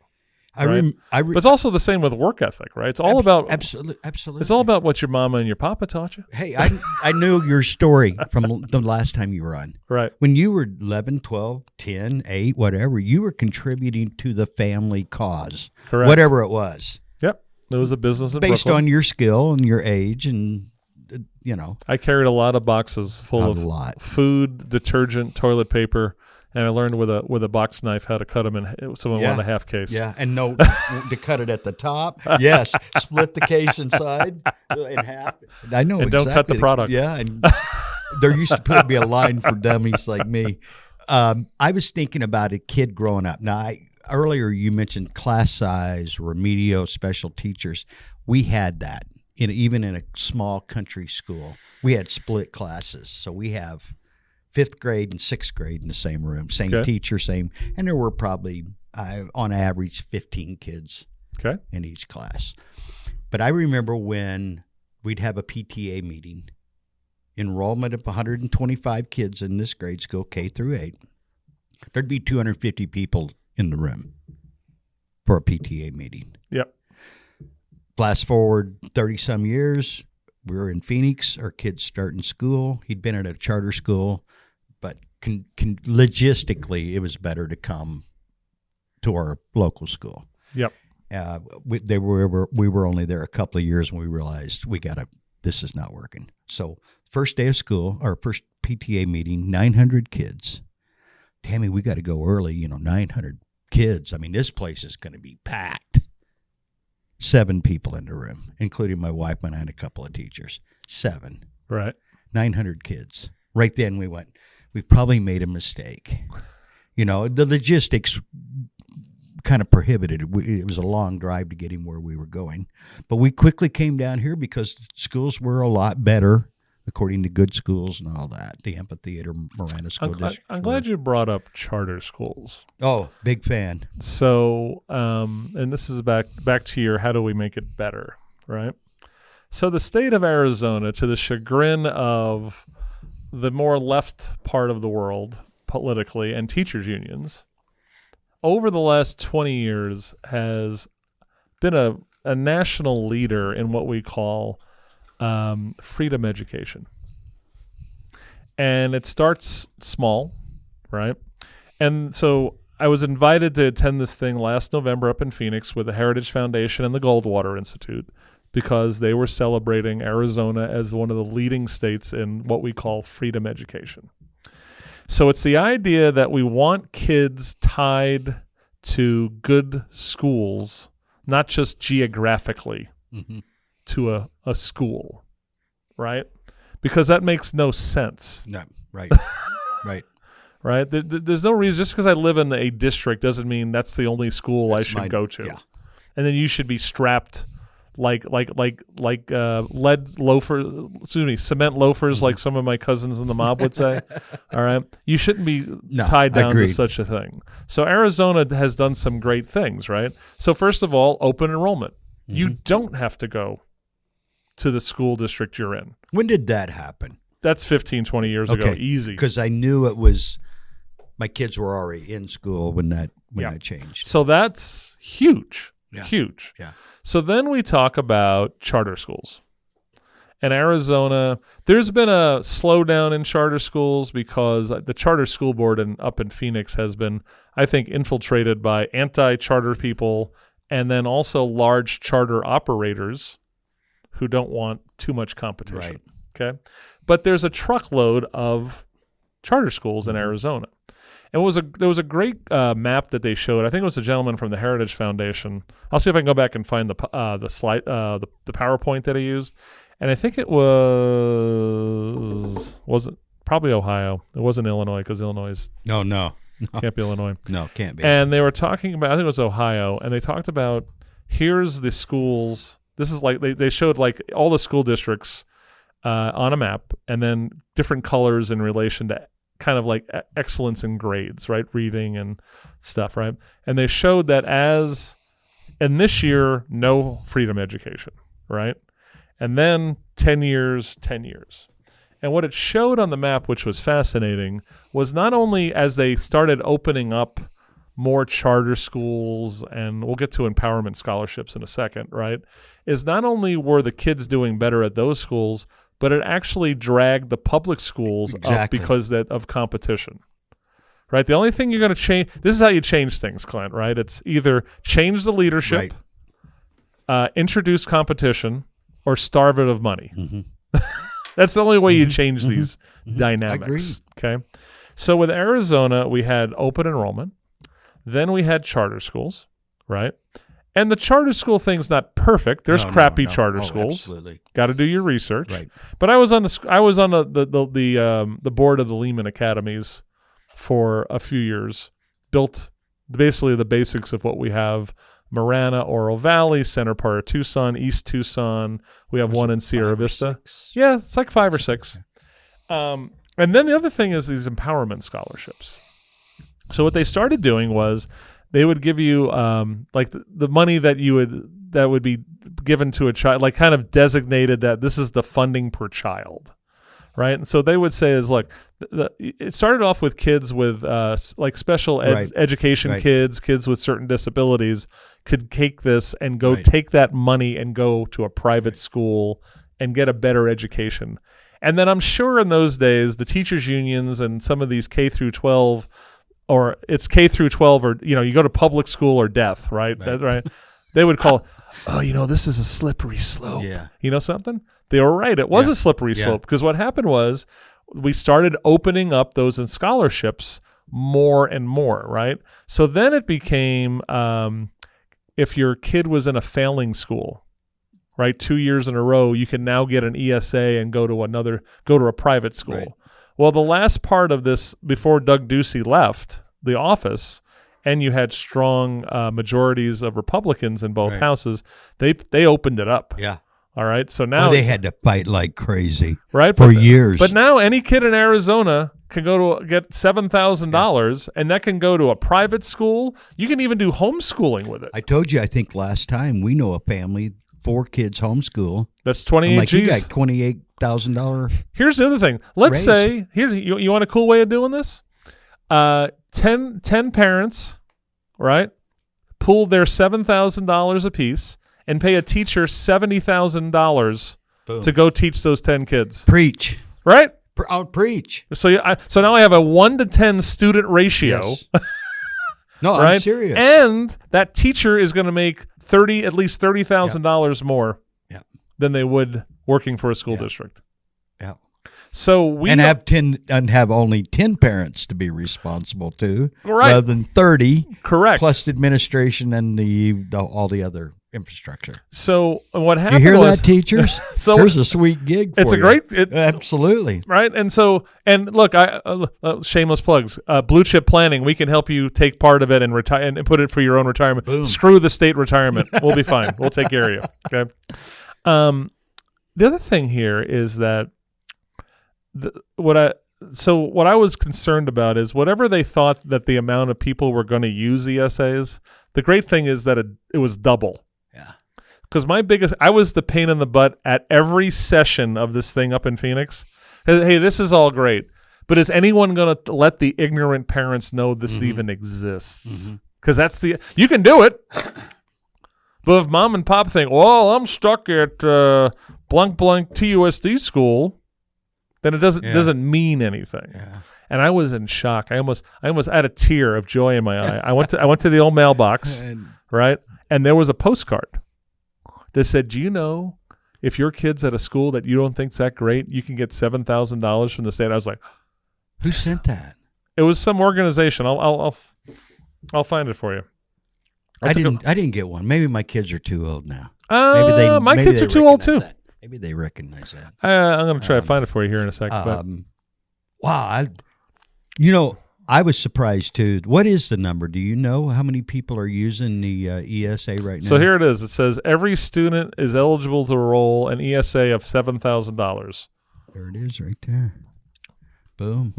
Right? But it's also the same with work ethic, right? It's all about absolutely. It's all about what your mama and your papa taught you. Hey, I knew your story from the last time you were on. Right. When you were 11, 12, 10, 8, whatever, you were contributing to the family cause. Correct. Whatever it was. Yep. There was a business in based Brooklyn. On your skill and your age and I carried a lot of boxes full of food, detergent, toilet paper. And I learned with a box knife how to cut them in someone wanted a half case. Yeah, and no to cut it at the top. Yes, split the case inside in half. I know and exactly. Don't cut the product. Yeah, and there used to be a line for dummies like me. I was thinking about a kid growing up. Now, earlier you mentioned class size, remedial, special teachers. We had that even in a small country school. We had split classes, so we have 5th grade and 6th grade in the same room, same teacher, same, and there were probably on average 15 kids in each class. But I remember when we'd have a PTA meeting, enrollment of 125 kids in this grade school, K through 8. There'd be 250 people in the room for a PTA meeting. Yep. Fast forward 30-some years, we were in Phoenix, our kids starting school. He'd been at a charter school. But logistically, it was better to come to our local school. Yep. We were only there a couple of years when we realized this is not working. So first day of school, our first PTA meeting, 900 kids. Tammy, we got to go early. 900 kids. I mean, this place is going to be packed. 7 people in the room, including my wife and a couple of teachers. 7. Right. 900 kids. Right then we went, we probably made a mistake. The logistics kind of prohibited it. It was a long drive to get him where we were going. But we quickly came down here because schools were a lot better, according to good schools and all that. The amphitheater, Marana School District. I'm glad you brought up charter schools. Oh, big fan. So, and this is back to your how do we make it better, right? So the state of Arizona, to the chagrin of the more left part of the world politically and teachers unions, over the last 20 years has been a national leader in what we call freedom education. And it starts small, right? And so I was invited to attend this thing last November up in Phoenix with the Heritage Foundation and the Goldwater Institute, because they were celebrating Arizona as one of the leading states in what we call freedom education. So it's the idea that we want kids tied to good schools, not just geographically to a school, right? Because that makes no sense. No, right, right. Right? There's no reason, just because I live in a district doesn't mean that's the only school I should go to. Yeah. and then you should be strapped like lead loafers, cement loafers, like some of my cousins in the mob would say. All right, you shouldn't be tied down to such a thing. So Arizona has done some great things, right? So first of all, open enrollment. You don't have to go to the school district you're in. When did that happen? That's 15, 20 years ago. Easy. Because I knew it was my kids were already in school when that changed. So that's huge. Yeah. Huge. Yeah. So then we talk about charter schools. In Arizona, there's been a slowdown in charter schools because the charter school board up in Phoenix has been, I think, infiltrated by anti-charter people and then also large charter operators who don't want too much competition. Right. Okay. But there's a truckload of charter schools in Arizona. And there was a great map that they showed. I think it was a gentleman from the Heritage Foundation. I'll see if I can go back and find the slide, the PowerPoint that he used. And I think it wasn't probably Ohio. It wasn't Illinois because Illinois No. can't be Illinois. No, can't be. And they were talking about, I think it was Ohio, and they talked about here's the schools. This is like they showed like all the school districts on a map, and then different colors in relation to kind of like excellence in grades, right? Reading and stuff, right? And they showed that and this year, no freedom education, right? And then 10 years. And what it showed on the map, which was fascinating, was not only as they started opening up more charter schools, and we'll get to empowerment scholarships in a second, right? Is not only were the kids doing better at those schools, but it actually dragged the public schools up because of competition, right? The only thing you're going to change, this is how you change things, Clint, right? It's either change the leadership, introduce competition, or starve it of money. That's the only way you change these dynamics. Okay. So with Arizona, we had open enrollment. Then we had charter schools, right? And the charter school thing's not perfect. There's crappy charter schools. Absolutely. Got to do your research. Right. But I was on the board of the Lehman Academies for a few years. Built basically the basics of what we have: Marana, Oro Valley, center part of Tucson, East Tucson. We have one in Sierra Vista. Yeah, it's like 5 or 6. And then the other thing is these empowerment scholarships. So what they started doing was they would give you like the money that would be given to a child, like kind of designated that this is the funding per child, right? And so they would say is, look, it started off with kids with like special education kids with certain disabilities could take this and go take that money and go to a private school and get a better education. And then I'm sure in those days, the teachers unions and some of these K through 12, or it's K through 12, or, you go to public school or death, right? That's right. They would call, this is a slippery slope. Yeah. You know something? They were right. It was a slippery slope, because what happened was we started opening up those in scholarships more and more, right? So then it became, if your kid was in a failing school, right, 2 years in a row, you can now get an ESA and go to a private school. Right. Well, the last part of this, before Doug Ducey left the office, and you had strong majorities of Republicans in both houses, they opened it up. Yeah. All right. So now they had to fight like crazy, right, for years. But now any kid in Arizona can go to get $7,000, and that can go to a private school. You can even do homeschooling with it. I told you, I think last time, we know a family, 4 kids homeschool. That's 28 G's. You got $28,000. Here's the other thing. Let's say, here, you want a cool way of doing this? 10 parents, right, pool their $7,000 apiece and pay a teacher $70,000 to go teach those 10 kids. Preach. Right? I'll preach. So now I have a 1 to 10 student ratio. Yes. No, right? I'm serious. And that teacher is going to make at least $30,000 more than they would working for a school district. Yeah. So have only 10 parents to be responsible to, right, rather than 30. Correct. Plus administration and all the other infrastructure. So what You happened hear was, that, teachers? So Here's a sweet gig for it's a you. great Absolutely. right. And look, I shameless plugs. Blue Chip Planning, we can help you take part of it and retire and put it for your own retirement. Boom. Screw the state retirement. We'll be fine. We'll take care of you. Okay. The other thing here is that what I was concerned about is whatever they thought that the amount of people were going to use ESAs. The great thing is that it was double. Yeah. Because I was the pain in the butt at every session of this thing up in Phoenix. Hey, this is all great, but is anyone going to let the ignorant parents know this even exists? Because you can do it. But if mom and pop think, well, I'm stuck at blank TUSD school, then it doesn't mean anything. Yeah. And I was in shock. I almost had a tear of joy in my eye. I went to the old mailbox, right? And there was a postcard that said, "Do you know if your kid's at a school that you don't think's that great, you can get $7,000 from the state?" I was like, "Who sent that?" It was some organization. I'll find it for you. I didn't get one. Maybe my kids are too old now. My kids are too old too. That. Maybe they recognize that. I'm going to try to find it for you here in a second. Wow. I was surprised too. What is the number? Do you know how many people are using the ESA right now? So here it is. It says every student is eligible to enroll an ESA of $7,000. There it is right there. Boom.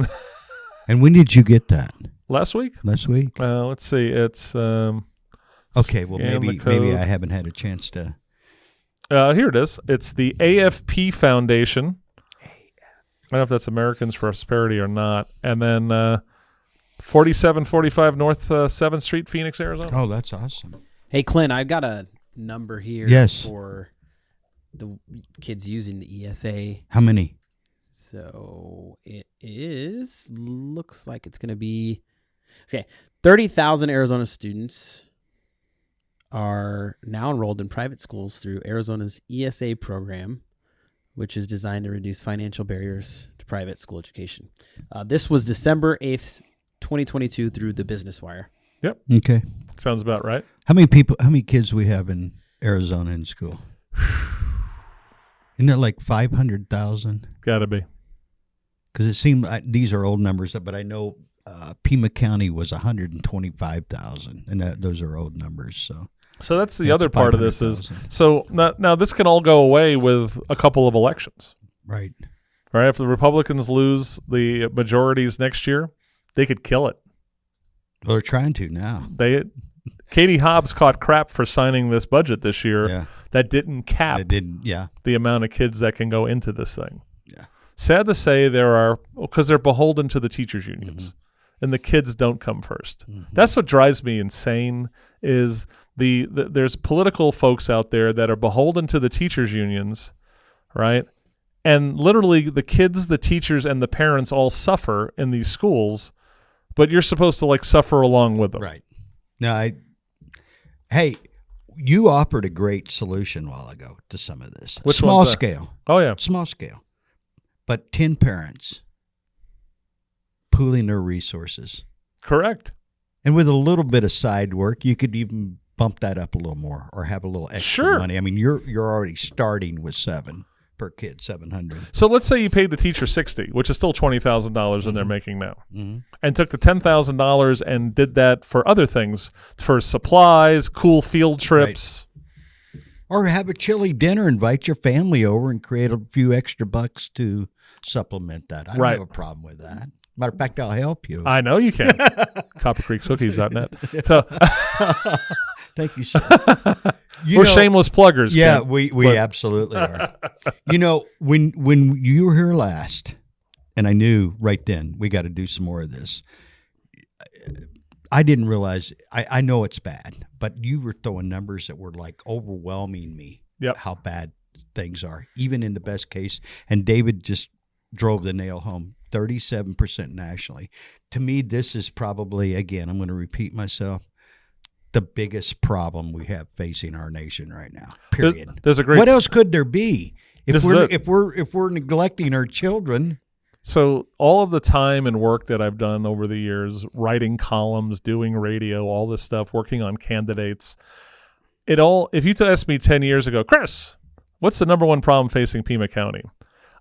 And when did you get that? Last week? Last week? Let's see. It's okay, well maybe I haven't had a chance to. Here it is. It's the AFP Foundation. I don't know if that's Americans for Prosperity or not. And then 4745 North 7th Street, Phoenix, Arizona. Oh, that's awesome. Hey, Clint, I've got a number here for the kids using the ESA. How many? So it looks like it's going to be, 30,000 Arizona students are now enrolled in private schools through Arizona's ESA program, which is designed to reduce financial barriers to private school education. This was December 8th, 2022 through the Business Wire. Yep. Okay. Sounds about right. How many kids we have in Arizona in school? Isn't it like 500,000? Got to be. Because it seemed these are old numbers, but I know Pima County was 125,000, and those are old numbers. So that's the other part of this is now this can all go away with a couple of elections. Right. Right. If the Republicans lose the majorities next year, they could kill it. Well, they're trying to now. Katie Hobbs caught crap for signing this budget this year that didn't cap the amount of kids that can go into this thing. Yeah. Sad to say because they're beholden to the teachers unions and the kids don't come first. That's what drives me insane is there's political folks out there that are beholden to the teachers unions, right? And literally the kids, the teachers, and the parents all suffer in these schools, but you're supposed to suffer along with them. Right. Now, hey, you offered a great solution a while ago to some of this. Which small scale. Oh, yeah. Small scale. But 10 parents pooling their resources. Correct. And with a little bit of side work, you could even bump that up a little more or have a little extra money. I mean, you're already starting with 7 per kid, 700. So let's say you paid the teacher $60,000, which is still $20,000 and they're making now, and took the $10,000 and did that for other things, for supplies, cool field trips. Right. Or have a chili dinner, invite your family over and create a few extra bucks to supplement that. I don't have a problem with that. Matter of fact, I'll help you. I know you can. CopperCreekCookies.net. So, thank you, sir. We're shameless pluggers. Yeah, we absolutely are. When you were here last, and I knew right then we got to do some more of this. I didn't realize. I know it's bad, but you were throwing numbers that were overwhelming me. Yep. How bad things are, even in the best case. And David just drove the nail home. 37% nationally. To me, this is probably, again, I'm going to repeat myself, the biggest problem we have facing our nation right now. Period. There's a great. What else could there be if we're neglecting our children? So all of the time and work that I've done over the years, writing columns, doing radio, all this stuff, working on candidates, if you asked me 10 years ago, Chris, what's the number one problem facing Pima County?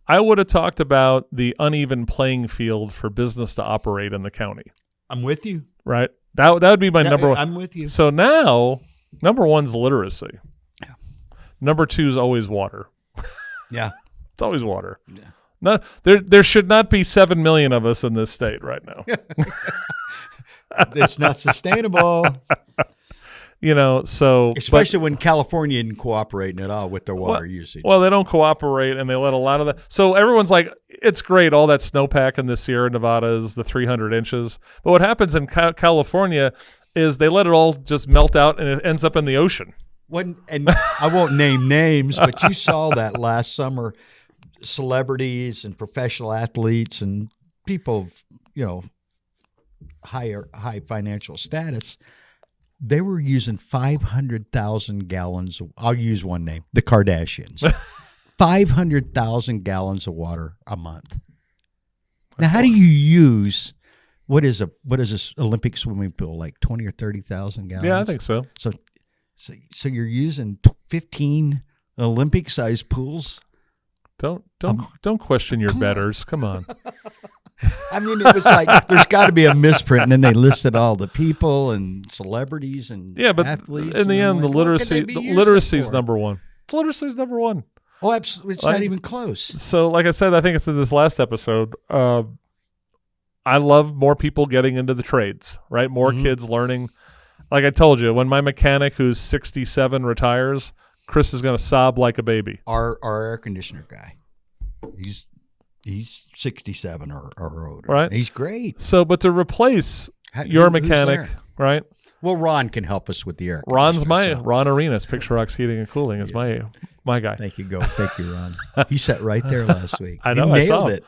I would have talked about the uneven playing field for business to operate in the county. I'm with you. Right? That would be my number one. I'm with you. So now, number one's literacy. Yeah. Number two is always water. Yeah. It's always water. Yeah. There should not be 7 million of us in this state right now. It's not sustainable. Especially when California isn't cooperating at all with their water usage. Well, they don't cooperate, and they let a lot of that. So everyone's like, it's great, all that snowpack in the Sierra Nevadas, the 300 inches. But what happens in California is they let it all just melt out, and it ends up in the ocean. And I won't name names, but you saw that last summer. Celebrities and professional athletes and people, high financial status, they were using 500,000 gallons. I'll use one name, the Kardashians. 500,000 gallons of water a month. Now, how do you use what is this Olympic swimming pool, like 20 or 30,000 gallons? Yeah, I think so. So you're using 15 Olympic-sized pools. Don't question your betters. Come on. I mean, it was like there's got to be a misprint, and then they listed all the people and celebrities and athletes. In the end, the literacy is number one. Literacy is number one. Oh, absolutely! It's not even close. So, like I said, I think it's in this last episode. I love more people getting into the trades. Right, more kids learning. Like I told you, when my mechanic, who's 67, retires, Chris is going to sob like a baby. Our air conditioner guy, he's 67 or older. Right. He's great. So, but to replace your mechanic, right? Well, Ron can help us with the air conditioner. Ron Arenas, Picture Rocks Heating and Cooling, is my guy. Thank you, Ron. He sat right there last week. I know, he nailed it.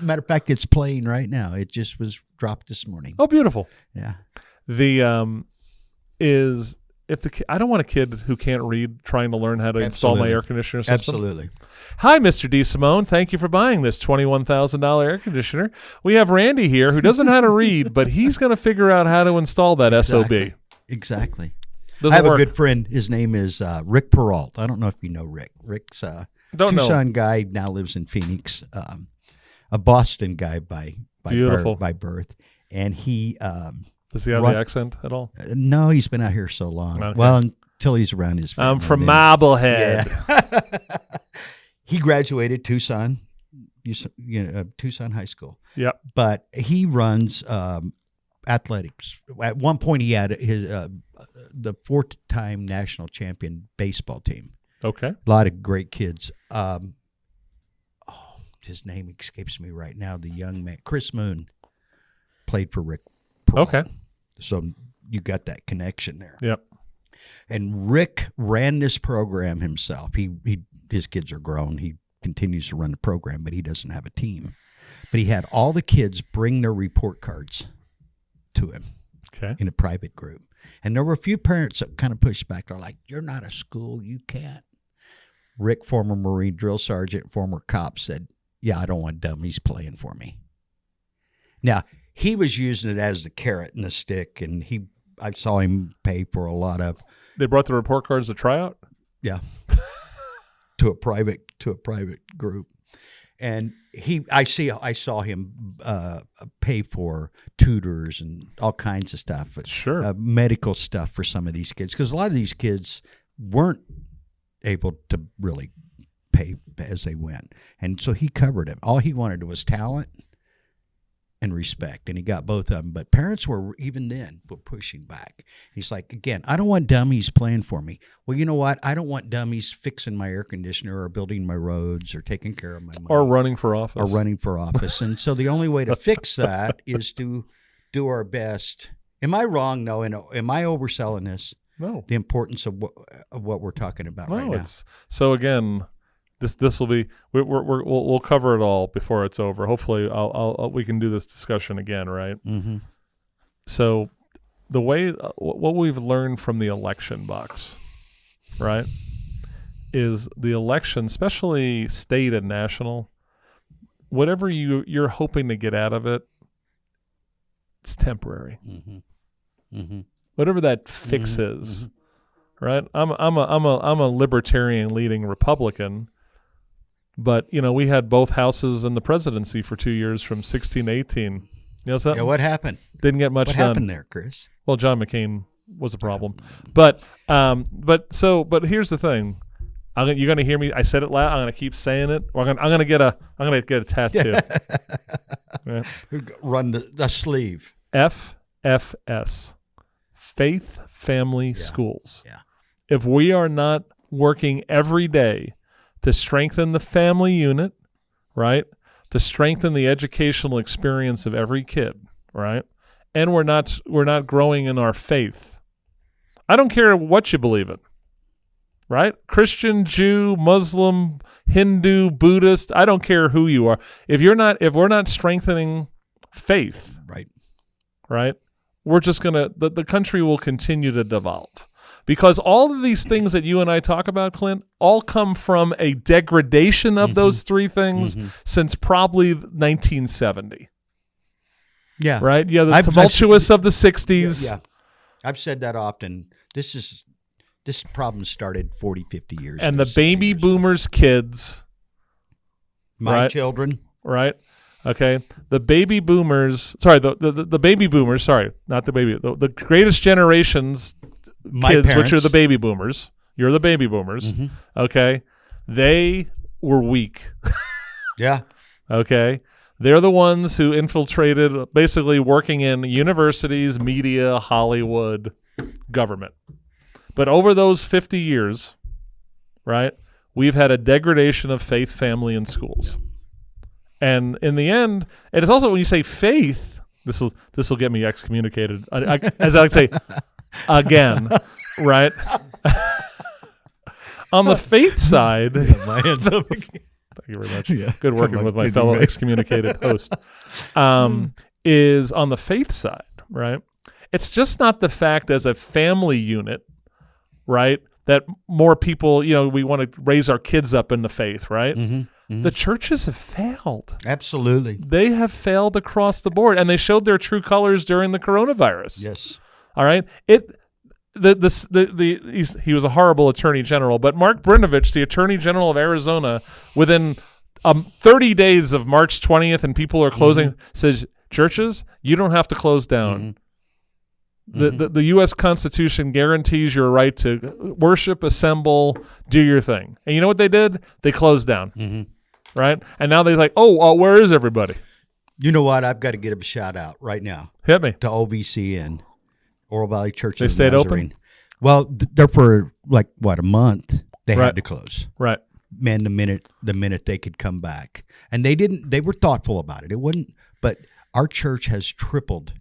Matter of fact, it's playing right now. It just was dropped this morning. Oh, beautiful. Yeah. I don't want a kid who can't read trying to learn how to install my air conditioner system. Absolutely. Hi, Mr. DeSimone. Thank you for buying this $21,000 air conditioner. We have Randy here who doesn't know how to read, but he's going to figure out how to install that SOB. Exactly. Doesn't I have work. a good friend. His name is Rick Peralt. I don't know if you know Rick. Rick's a Tucson guy, now lives in Phoenix, a Boston guy by birth. And he... Does he have the accent at all? No, he's been out here so long. Okay. Well, until he's around his family. I'm from Marblehead. Yeah. He graduated Tucson High School. Yep. But he runs athletics. At one point, he had the 4-time national champion baseball team. Okay. A lot of great kids. His name escapes me right now. The young man, Chris Moon, played for Rick Peralt. Okay. So you got that connection there. Yep. And Rick ran this program himself. His kids are grown. He continues to run the program, but he doesn't have a team. But he had all the kids bring their report cards to him in a private group. And there were a few parents that kind of pushed back. They're like, "You're not a school. You can't." Rick, former Marine drill sergeant, former cop, said, "Yeah, I don't want dummies playing for me." Now, he was using it as the carrot and the stick, and I saw him pay for a lot of. They brought the report cards to try out? Yeah. to a private group. And I saw him pay for tutors and all kinds of stuff. Sure. Medical stuff for some of these kids, because a lot of these kids weren't able to really pay as they went. And so he covered it. All he wanted was talent and respect, and he got both of them. But parents were, even then, pushing back. He's like, again, I don't want dummies playing for me. Well, you know what? I don't want dummies fixing my air conditioner or building my roads or taking care of my money. Or running for office. And so the only way to fix that is to do our best. Am I wrong, though? Am I overselling this? No. The importance of what we're talking about right now. So again, this will be we'll cover it all before it's over. Hopefully, we can do this discussion again, right? Mm-hmm. So, the way what we've learned from the election box, right, is the election, especially state and national, whatever you're hoping to get out of it, it's temporary. Mm-hmm. Mm-hmm. Whatever that fix is. Mm-hmm. right? I'm a libertarian leading Republican, but we had both houses in the presidency for 2 years from 16 to 18. You know something? Yeah, what happened? Didn't get much What done. happened there, Chris? Well, John McCain was a problem, but here's the thing. You're gonna hear me. I said it loud. I'm gonna keep saying it. Or I'm gonna get a tattoo. Right. Run the sleeve. FFS, Faith Family Schools. Yeah. If we are not working every day to strengthen the family unit, right, to strengthen the educational experience of every kid, right, and we're not growing in our faith. I don't care what you believe in, right? Christian, Jew, Muslim, Hindu, Buddhist. I don't care who you are. If we're not strengthening faith, right, we're just the country will continue to devolve, because all of these things that you and I talk about, Clint, all come from a degradation of those three things since probably 1970. Yeah. Right? Yeah, the tumultuous of the 60s. Yeah. I've said that often. This problem started 40, 50 years and ago. The baby boomers' kids. My children. Right? Okay. The baby boomers, the baby boomers, not the baby, the greatest generations kids, parents. which are the baby boomers. You're the baby boomers. Okay. They were weak. Yeah. Okay. They're the ones who infiltrated, basically working in universities, media, Hollywood, government. But over those 50 years, right, we've had a degradation of faith, family, and schools. And in the end, and it's also when you say faith, this will get me excommunicated. As I like to say, again, right? On the faith side, My hands up. thank you very much. Yeah. Good working with my fellow excommunicated host. Is on the faith side, right? It's just not the fact as a family unit, right, that more people, we want to raise our kids up in the faith, right? The churches have failed. Absolutely. They have failed across the board, and they showed their true colors during the coronavirus. Yes. All right. He was a horrible attorney general, but Mark Brnovich, the attorney general of Arizona, within 30 days of March 20th, and people are closing, says, churches, you don't have to close down. The U.S. Constitution guarantees your right to worship, assemble, do your thing. And you know what they did? They closed down. Right? And now they're like, where is everybody? You know what? I've got to get a shout out right now. Hit me. To OVCN, Oro Valley Church They of the stayed Nazarene. open? Well, they're for a month. They had to close. Right. Man, the minute they could come back. And they were thoughtful about it. It wouldn't, but our church has tripled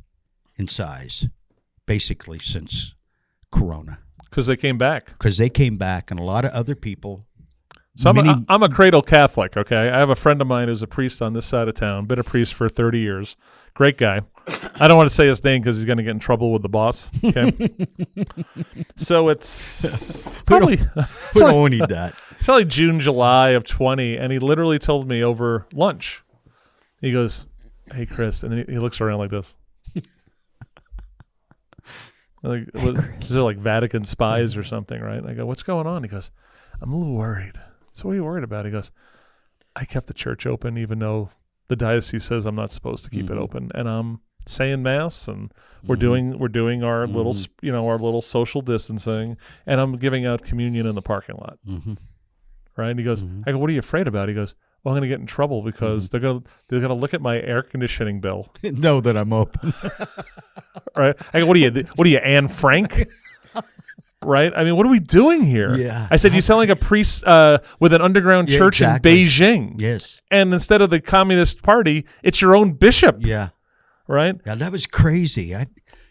in size basically since Corona. Because they came back. And a lot of other people. So I'm a cradle Catholic, okay? I have a friend of mine who's a priest on this side of town, been a priest for 30 years. Great guy. I don't want to say his name because he's going to get in trouble with the boss, okay? So it's probably... We don't need that. It's probably June, July of 20, and he literally told me over lunch. He goes, hey, Chris, and then he looks around like this. Like, is it like Vatican spies or something, right? I go, what's going on? He goes, I'm a little worried. So what are you worried about? He goes, I kept the church open even though the diocese says I'm not supposed to keep it open, and I'm saying mass, and we're doing our little our little social distancing, and I'm giving out communion in the parking lot. Right? And he goes, I go, what are you afraid about? He goes, well, I'm going to get in trouble because they're gonna look at my air conditioning bill. Know that I'm open. Right? I go, what are you, Anne Frank? Right? I mean, what are we doing here? Yeah. I said, you sound like a priest with an underground church in Beijing. Yes. And instead of the Communist Party, it's your own bishop. Yeah. Right? Yeah, that was crazy.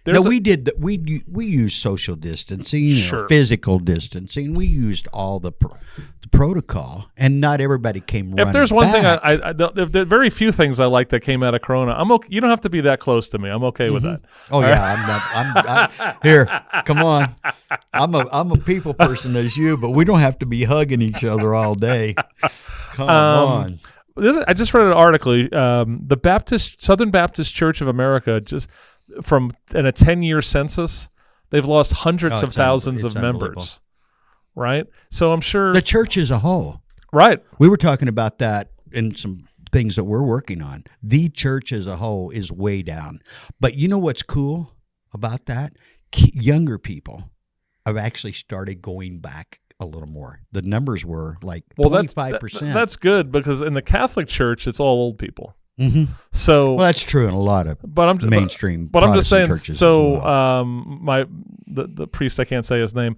We used social distancing, physical distancing. We used all the protocol, and not everybody came running. If there's one back. thing, there are very few things I like that came out of Corona. I'm okay. You don't have to be that close to me. I'm okay with that. Oh yeah, I'm here. Come on, I'm a people person as you, but we don't have to be hugging each other all day. Come on. I just read an article. The Southern Baptist Church of America, just in a 10-year census, They've lost hundreds of It's thousands of unbelievable. members, right? So I'm sure The church as a whole. right. We were talking about that in some things that we're working on. The church as a whole is way down. But you know what's cool about that? Younger people have actually started going back a little more. The numbers were like 25%. That's good because in the Catholic Church, it's all old people. Mm-hmm. So, Well, that's true in a lot of mainstream But I'm just saying. churches So, as well. the priest, I can't say his name.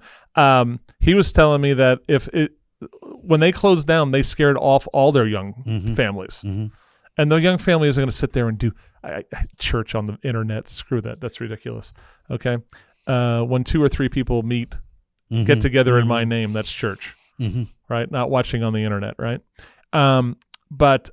He was telling me that when they closed down, they scared off all their young families, and the young family isn't going to sit there and do church on the internet. Screw that. That's ridiculous. Okay, when 2 or 3 people meet, get together in my name, that's church, right? Not watching on the internet, right? But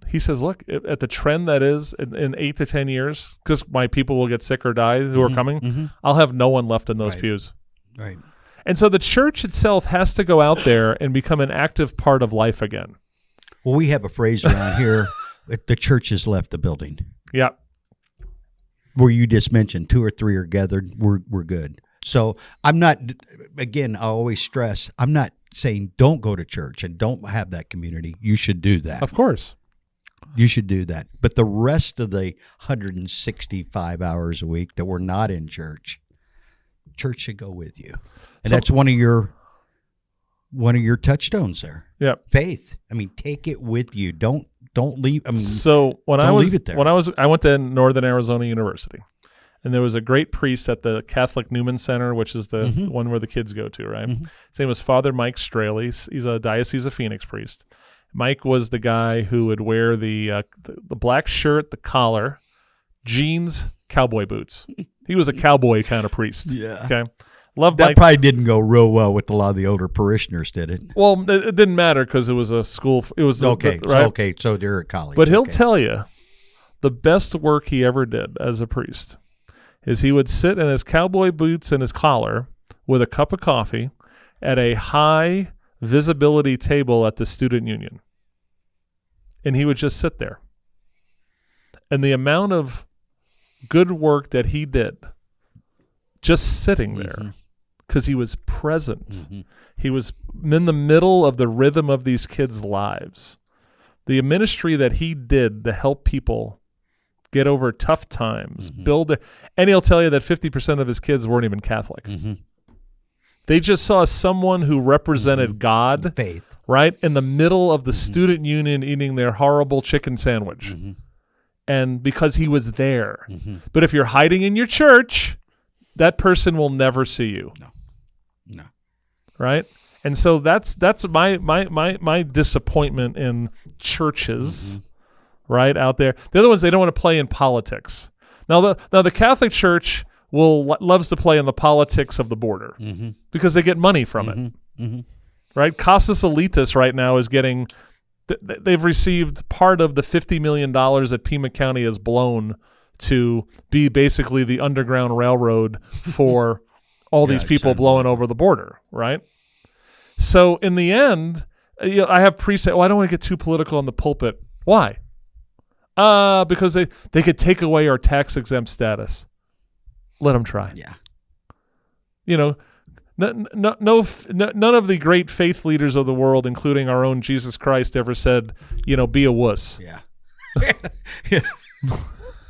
he says, look, at the trend that is in 8 to 10 years, because my people will get sick or die who are coming, I'll have no one left in those pews. Right. And so the church itself has to go out there and become an active part of life again. Well, we have a phrase around here, the church has left the building. Yeah. Where you just mentioned 2 or 3 are gathered, we're good. So I'm not, again, I always stress, I'm not saying don't go to church and don't have that community. You should do that. Of course. You should do that. But the rest of the 165 hours a week that we're not in church should go with you. And that's one of your touchstones there. Yeah. Faith. I mean, take it with you. Don't leave. I mean, so leave it there. I went to Northern Arizona University, and there was a great priest at the Catholic Newman Center, which is the one where the kids go to, right? His name was Father Mike Straley. He's a Diocese of Phoenix priest. Mike was the guy who would wear the black shirt, the collar, jeans, cowboy boots. He was a cowboy kind of priest. Yeah. Okay. Loved that Mike. probably didn't go real well with a lot of the older parishioners, did it? Well, it didn't matter because it was a school. It was Okay. right? So they're at college. But he'll Okay. tell you the best work he ever did as a priest is he would sit in his cowboy boots and his collar with a cup of coffee at a high visibility table at the student union. And he would just sit there. And the amount of good work that he did just sitting there because he was present. He was in the middle of the rhythm of these kids' lives. The ministry that he did to help people get over tough times, and he'll tell you that 50% of his kids weren't even Catholic. They just saw someone who represented God, faith, right, in the middle of the student union eating their horrible chicken sandwich. And because he was there. But if you're hiding in your church, that person will never see you. No. Right? And so that's my disappointment in churches, right, out there. The other ones, they don't want to play in politics. Now the Catholic Church loves to play in the politics of the border because they get money from it. Right? Casas Elitas right now is getting, they've received part of the $50 million that Pima County has blown to be basically the Underground Railroad for all these people blowing over the border, right? So in the end, I have priests say, I don't want to get too political in the pulpit. Why? Because they could take away our tax-exempt status. Let them try. Yeah. None of the great faith leaders of the world, including our own Jesus Christ, ever said, be a wuss. Yeah.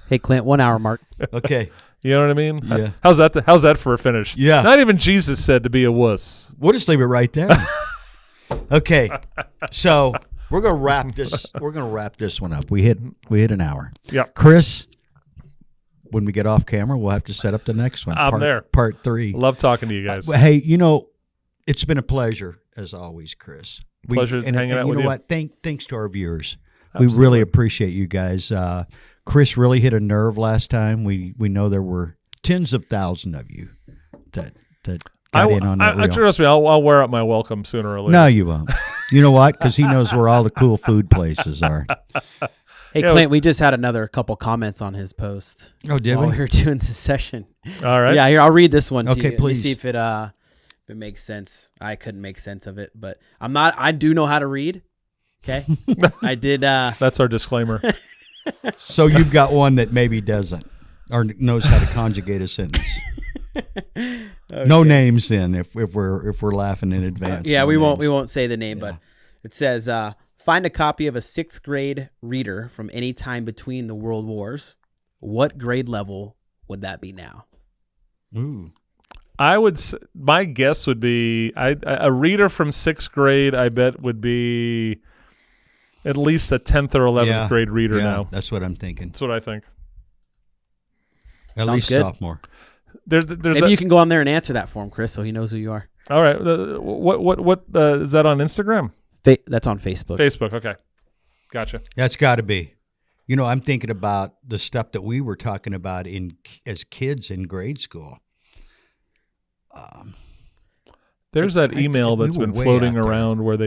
Hey, Clint, 1 hour mark. Okay. You know what I mean? Yeah. How's that for a finish? Yeah. Not even Jesus said to be a wuss. We'll just leave it right there. Okay. So we're gonna wrap this. We're gonna wrap this one up. We hit an hour. Yeah. Chris, when we get off camera, we'll have to set up the next one. I'm there. Part 3. Love talking to you guys. Hey, it's been a pleasure as always, Chris. Pleasure hanging out with you. You know what? Thanks to our viewers. Absolutely. We really appreciate you guys. Chris really hit a nerve last time. We know there were tens of thousands of you that got in on that reel. Trust me, I'll wear out my welcome sooner or later. No, you won't. You know what? Because he knows where all the cool food places are. Hey, Clint, we just had another couple comments on his post. Oh, did while we? we were doing this session. All right. Yeah, here, I'll read this one to Okay, you. Let me please. see if it makes sense. I couldn't make sense of it, but I do know how to read. Okay. I did. That's our disclaimer. So you've got one that maybe doesn't or knows how to conjugate a sentence. No names then if we're laughing in advance. Yeah, no we names. won't say the name, but it says find a copy of a 6th grade reader from any time between the world wars. What grade level would that be now? Ooh. My guess would be a reader from 6th grade. I bet would be at least a 10th or 11th grade reader now. That's what I'm thinking. That's what I think. At Sounds least good. sophomore. There's Maybe you can go on there and answer that for him, Chris, so he knows who you are. All right. What is that on Instagram? That's on Facebook. Facebook. Okay. Gotcha. That's got to be. I'm thinking about the stuff that we were talking about as kids in grade school. There's that email we that's were been way floating out there. around where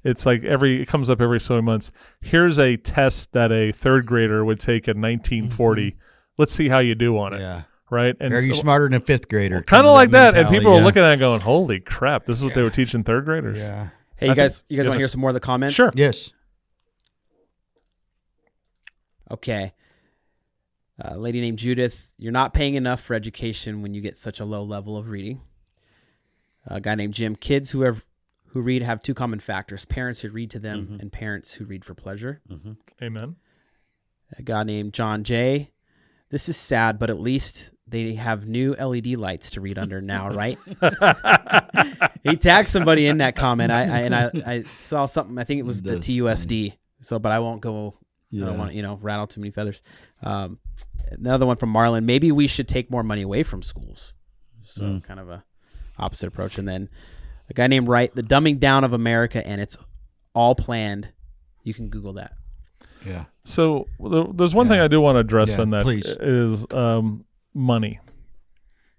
it's like it comes up every so many months. Here's a test that a 3rd grader would take in 1940. Let's see how you do on it. Yeah. Right. And Are you smarter than a 5th grader? Kind of like that. And mentality, people are looking at it going, holy crap, this is what they were teaching 3rd graders. Yeah. Hey, you guys want to hear some more of the comments? Sure. Yes. Okay. A lady named Judith, you're not paying enough for education when you get such a low level of reading. A guy named Jim, kids who read have 2 common factors: parents who read to them and parents who read for pleasure. Amen. A guy named John J, this is sad, but at least they have new LED lights to read under now, right? He tagged somebody in that comment. I saw something. I think it was the TUSD. So, but I won't go. I don't want to rattle too many feathers. Another one from Marlon. Maybe we should take more money away from schools. So kind of a opposite approach. And then a guy named Wright, the dumbing down of America, and it's all planned. You can Google that. Yeah. So there's one thing I do want to address on that please. is money.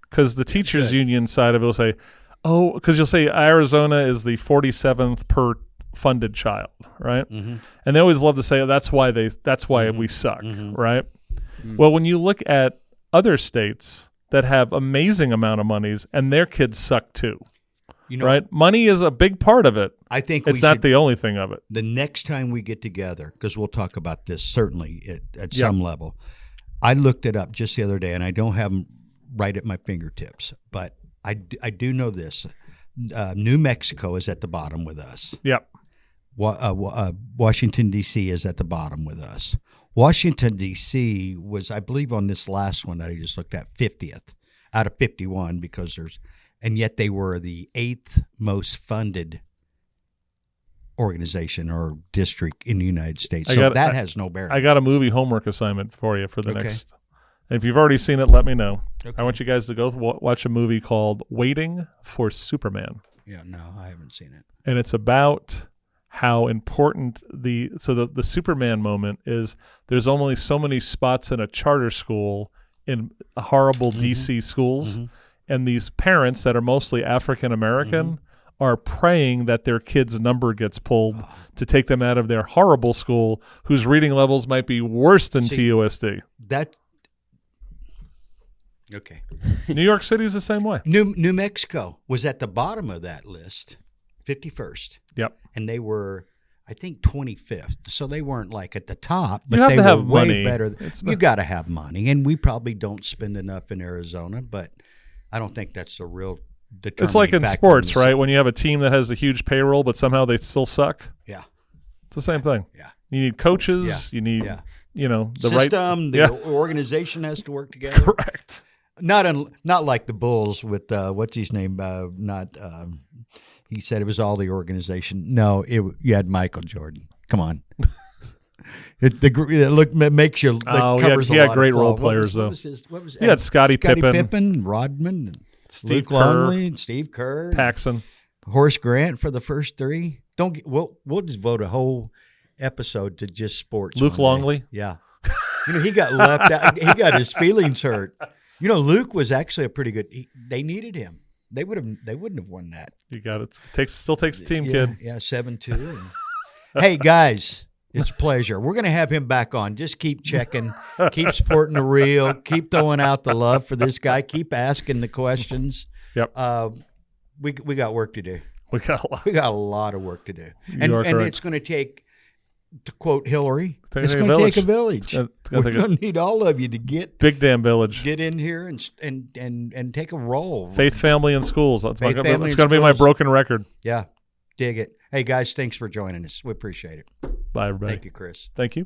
Because the teachers union side of it will say, because you'll say Arizona is the 47th per funded child, right? And they always love to say that's why we suck, right? Well, when you look at other states that have amazing amount of monies and their kids suck too, right? Money is a big part of it. I think it's not the only thing of it. The next time we get together, because we'll talk about this certainly at some level. I looked it up just the other day, and I don't have them right at my fingertips, but I do know this. New Mexico is at the bottom with us. Yep. Washington, D.C. is at the bottom with us. Washington, D.C. was, I believe, on this last one that I just looked at, 50th out of 51 and yet they were the 8th most funded organization or district in the United States. So that has no bearing. I got a movie homework assignment for you for the next. If you've already seen it, let me know. Okay. I want you guys to go watch a movie called Waiting for Superman. Yeah, no, I haven't seen it. And it's about how important the Superman moment is. There's only so many spots in a charter school in horrible DC schools, and these parents that are mostly African American are praying that their kid's number gets pulled to take them out of their horrible school, whose reading levels might be worse than TUSD. Okay. New York City is the same way. New Mexico was at the bottom of that list, 51st. Yep. And they were, I think, 25th. So they weren't like at the top, but you have they to were have way money. better. You got to have money, and we probably don't spend enough in Arizona, but I don't think that's the real determining It's like in factor sports, this. right? When you have a team that has a huge payroll, but somehow they still suck. Yeah. It's the same thing. Yeah. You need coaches. Yeah. You need, the system. right The organization has to work together. Correct. Not like the Bulls with what's his name? He said it was all the organization. No, you had Michael Jordan. Come on. It makes you. Covers he a had lot great of role flaw. players though. What was He had Scottie Pippen, Rodman, and Steve Luke Kerr, Longley, and Steve Kerr, Paxson, Horace Grant for the first three. We'll just vote a whole episode to just sports. Luke Longley. Yeah, he got left out. He got his feelings hurt. Luke was actually a pretty good. They needed him. They wouldn't have won that. You got it. Still takes a team, kid. Yeah, 7-2. Hey guys, it's a pleasure. We're gonna have him back on. Just keep checking, keep supporting the reel, keep throwing out the love for this guy, keep asking the questions. Yep. We got work to do. We got a lot. We got a lot of work to do, and it's going to take to quote Hillary, Take it's a going to village. take a village. It's We're gonna take going to need all of you to get Big damn village. in here and take a role. Faith, family, and schools. That's Faith, family, it's and going to be my schools. broken record. Yeah, dig it. Hey guys, thanks for joining us. We appreciate it. Bye, everybody. Thank you, Chris. Thank you.